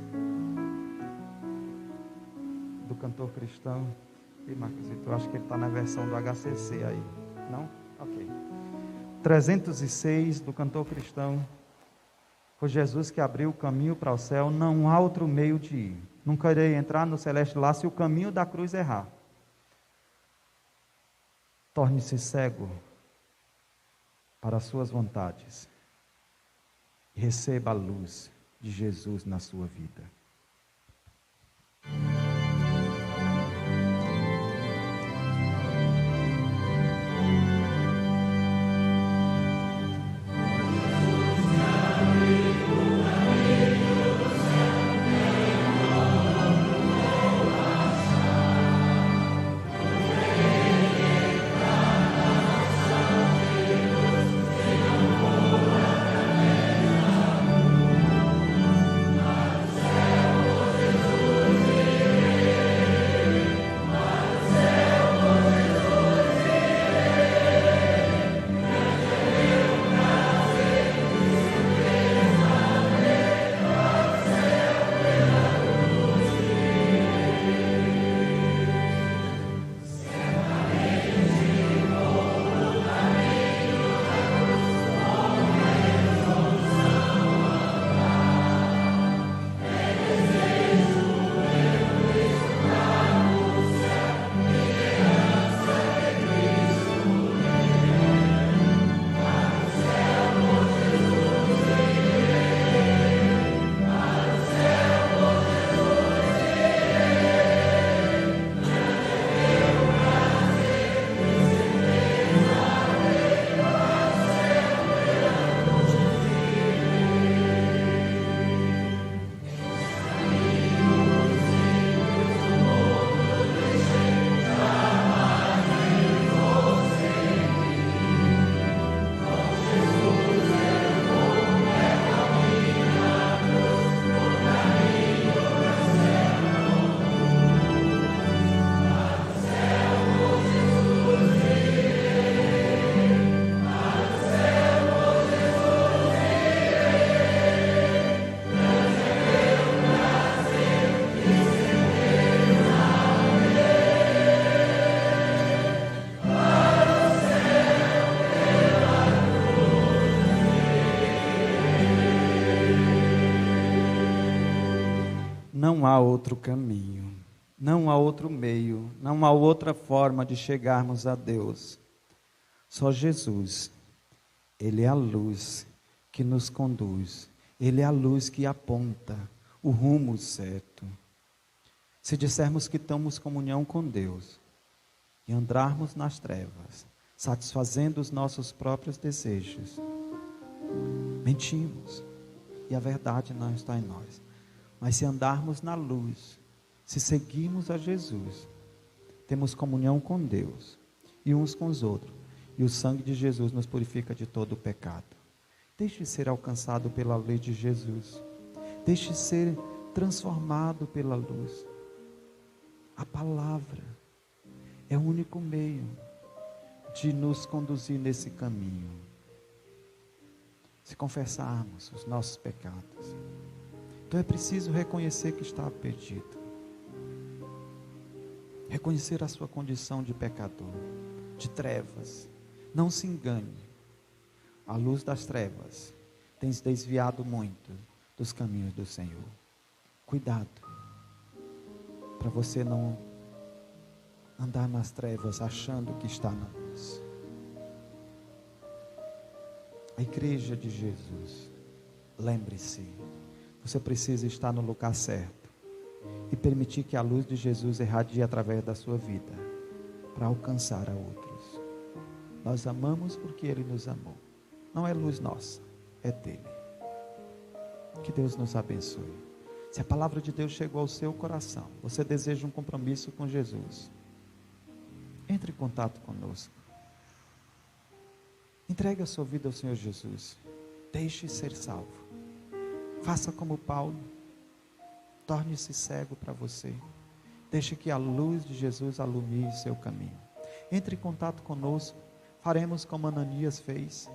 Speaker 1: do cantor cristão. E Marcos, eu acho que ele está na versão do HCC aí, não? Ok. 306 do cantor cristão. Foi Jesus que abriu o caminho para o céu, não há outro meio de ir. Nunca irei entrar no celeste lá se o caminho da cruz errar. Torne-se cego para as suas vontades. E receba a luz de Jesus na sua vida. Não há outro caminho, não há outro meio, não há outra forma de chegarmos a Deus. Só Jesus. Ele é a luz que nos conduz. Ele é a luz que aponta o rumo certo. Se dissermos que temos comunhão com Deus e andarmos nas trevas, satisfazendo os nossos próprios desejos, mentimos e a verdade não está em nós. Mas se andarmos na luz, se seguirmos a Jesus, temos comunhão com Deus e uns com os outros. E o sangue de Jesus nos purifica de todo o pecado. Deixe ser alcançado pela lei de Jesus. Deixe ser transformado pela luz. A palavra é o único meio de nos conduzir nesse caminho. Se confessarmos os nossos pecados, então é preciso reconhecer que está perdido. Reconhecer a sua condição de pecador, de trevas. Não se engane. A luz das trevas tem se desviado muito dos caminhos do Senhor. Cuidado, para você não andar nas trevas achando que está na luz. A igreja de Jesus, lembre-se, você precisa estar no lugar certo e permitir que a luz de Jesus irradie através da sua vida para alcançar a outros. Nós amamos porque Ele nos amou. Não é luz nossa, é dele. Que Deus nos abençoe. Se a palavra de Deus chegou ao seu coração, você deseja um compromisso com Jesus, entre em contato conosco. Entregue a sua vida ao Senhor Jesus. Deixe ser salvo. Faça como Paulo. Torne-se cego para você. Deixe que a luz de Jesus alumie seu caminho. Entre em contato conosco. Faremos como Ananias fez.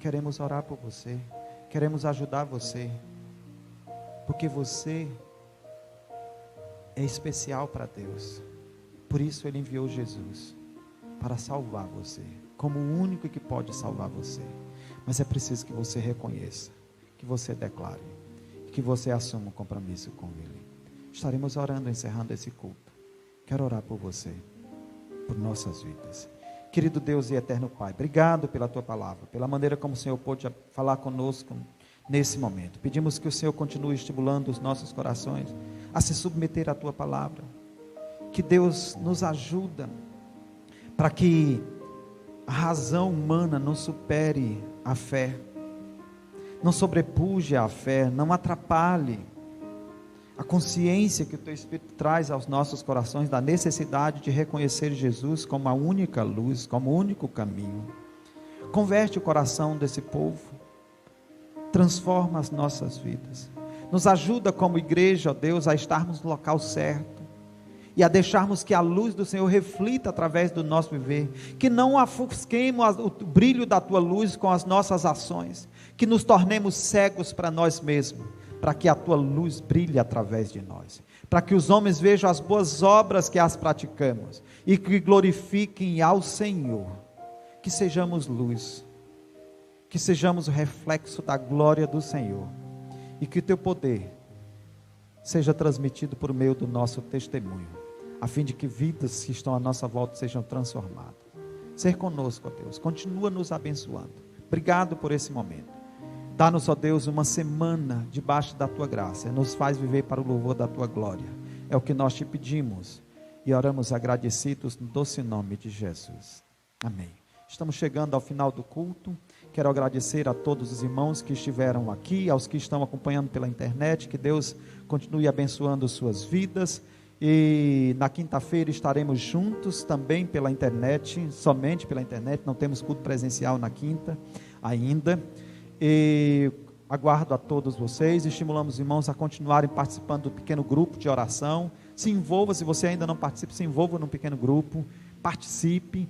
Speaker 1: Queremos orar por você. Queremos ajudar você. Porque você é especial para Deus. Por isso Ele enviou Jesus para salvar você, como o único que pode salvar você. Mas é preciso que você reconheça, que você declare, que você assuma um compromisso com Ele. Estaremos orando, encerrando esse culto. Quero orar por você, por nossas vidas. Querido Deus e eterno Pai, obrigado pela Tua palavra, pela maneira como o Senhor pôde falar conosco nesse momento. Pedimos que o Senhor continue estimulando os nossos corações a se submeter à Tua palavra. Que Deus nos ajuda para que a razão humana não supere a fé, não sobrepuje a fé, não atrapalhe a consciência que o Teu Espírito traz aos nossos corações da necessidade de reconhecer Jesus como a única luz, como o único caminho. Converte o coração desse povo, transforma as nossas vidas, nos ajuda como igreja, ó Deus, a estarmos no local certo e a deixarmos que a luz do Senhor reflita através do nosso viver, que não ofusquemos o brilho da Tua luz com as nossas ações, que nos tornemos cegos para nós mesmos, para que a Tua luz brilhe através de nós, para que os homens vejam as boas obras que as praticamos e que glorifiquem ao Senhor. Que sejamos luz, que sejamos o reflexo da glória do Senhor e que o Teu poder seja transmitido por meio do nosso testemunho, a fim de que vidas que estão à nossa volta sejam transformadas. Ser conosco, ó Deus, continua nos abençoando. Obrigado por esse momento. Dá-nos, ó Deus, uma semana debaixo da Tua graça. Nos faz viver para o louvor da Tua glória. É o que nós Te pedimos e oramos agradecidos no doce nome de Jesus. Amém. Estamos chegando ao final do culto. Quero agradecer a todos os irmãos que estiveram aqui, aos que estão acompanhando pela internet. Que Deus continue abençoando suas vidas. E na quinta-feira estaremos juntos também pela internet, somente pela internet. Não temos culto presencial na quinta ainda. E aguardo a todos vocês, estimulamos os irmãos a continuarem participando do pequeno grupo de oração. Se envolva, se você ainda não participa, se envolva num pequeno grupo, participe,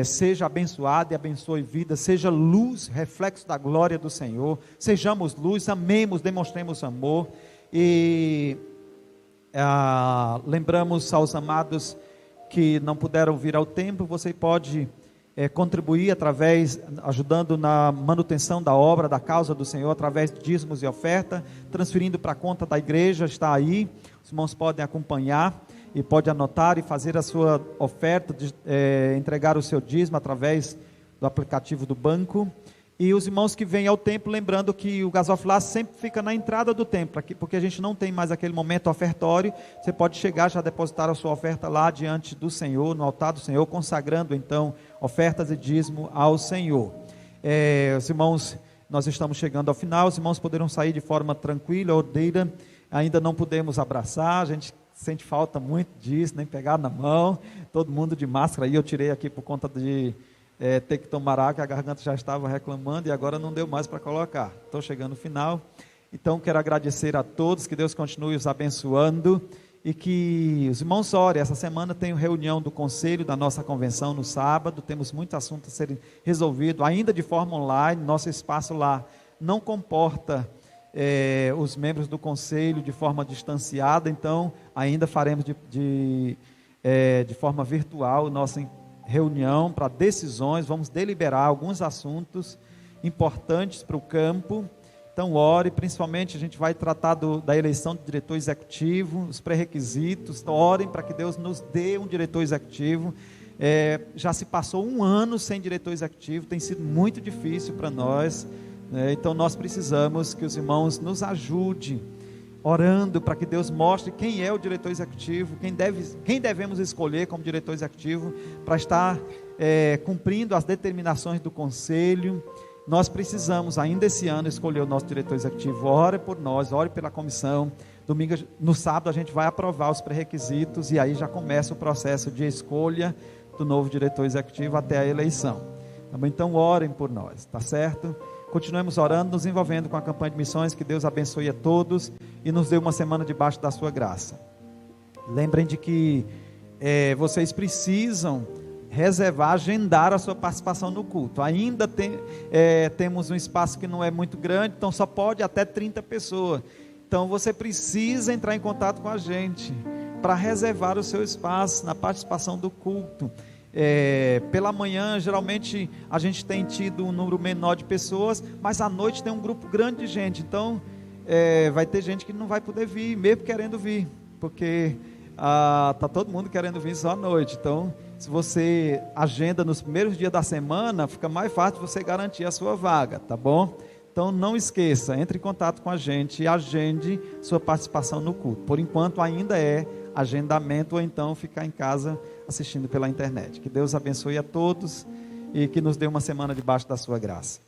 Speaker 1: seja abençoado e abençoe vida, seja luz, reflexo da glória do Senhor, sejamos luz, amemos, demonstremos amor. E lembramos aos amados que não puderam vir ao templo, você pode contribuir ajudando na manutenção da obra, da causa do Senhor, através de dízimos e oferta, transferindo para a conta da igreja, está aí, os irmãos podem acompanhar e pode anotar e fazer a sua oferta, entregar o seu dízimo através do aplicativo do banco. E os irmãos que vêm ao templo, lembrando que o gasofilar sempre fica na entrada do templo, porque a gente não tem mais aquele momento ofertório. Você pode chegar, já depositar a sua oferta lá diante do Senhor, no altar do Senhor, consagrando então ofertas e dízimo ao Senhor. Os irmãos, nós estamos chegando ao final, os irmãos poderão sair de forma tranquila, ordeira, ainda não podemos abraçar, a gente sente falta muito disso, nem pegar na mão, todo mundo de máscara aí, eu tirei aqui por conta de ter que tomar água, que a garganta já estava reclamando e agora não deu mais para colocar. Estou chegando no final, então quero agradecer a todos, que Deus continue os abençoando e que os irmãos orem. Essa semana tem reunião do conselho da nossa convenção no sábado, temos muitos assuntos a serem resolvidos, ainda de forma online. Nosso espaço lá não comporta os membros do conselho de forma distanciada, então ainda faremos de forma virtual nossa reunião para decisões. Vamos deliberar alguns assuntos importantes para o campo. Então ore, principalmente a gente vai tratar da eleição do diretor executivo, os pré-requisitos. Então, orem para que Deus nos dê um diretor executivo. Já se passou 1 ano sem diretor executivo, tem sido muito difícil para nós, né? Então nós precisamos que os irmãos nos ajudem, orando para que Deus mostre quem é o diretor executivo, quem devemos escolher como diretor executivo, para estar cumprindo as determinações do conselho. Nós precisamos ainda esse ano escolher o nosso diretor executivo. Ore por nós, ore pela comissão. No sábado a gente vai aprovar os pré-requisitos e aí já começa o processo de escolha do novo diretor executivo até a eleição. Então orem por nós, tá certo? Continuemos orando, nos envolvendo com a campanha de missões. Que Deus abençoe a todos e nos dê uma semana debaixo da sua graça. Lembrem de que vocês precisam reservar, agendar a sua participação no culto. Ainda temos um espaço que não é muito grande, então só pode até 30 pessoas. Então você precisa entrar em contato com a gente para reservar o seu espaço na participação do culto. Pela manhã geralmente a gente tem tido um número menor de pessoas, mas à noite tem um grupo grande de gente. Então vai ter gente que não vai poder vir, mesmo querendo vir, porque está todo mundo querendo vir só à noite. Então se você agenda nos primeiros dias da semana, fica mais fácil você garantir a sua vaga, tá bom? Então não esqueça, entre em contato com a gente e agende sua participação no culto. Por enquanto ainda é agendamento, ou então ficar em casa assistindo pela internet. Que Deus abençoe a todos e que nos dê uma semana debaixo da sua graça.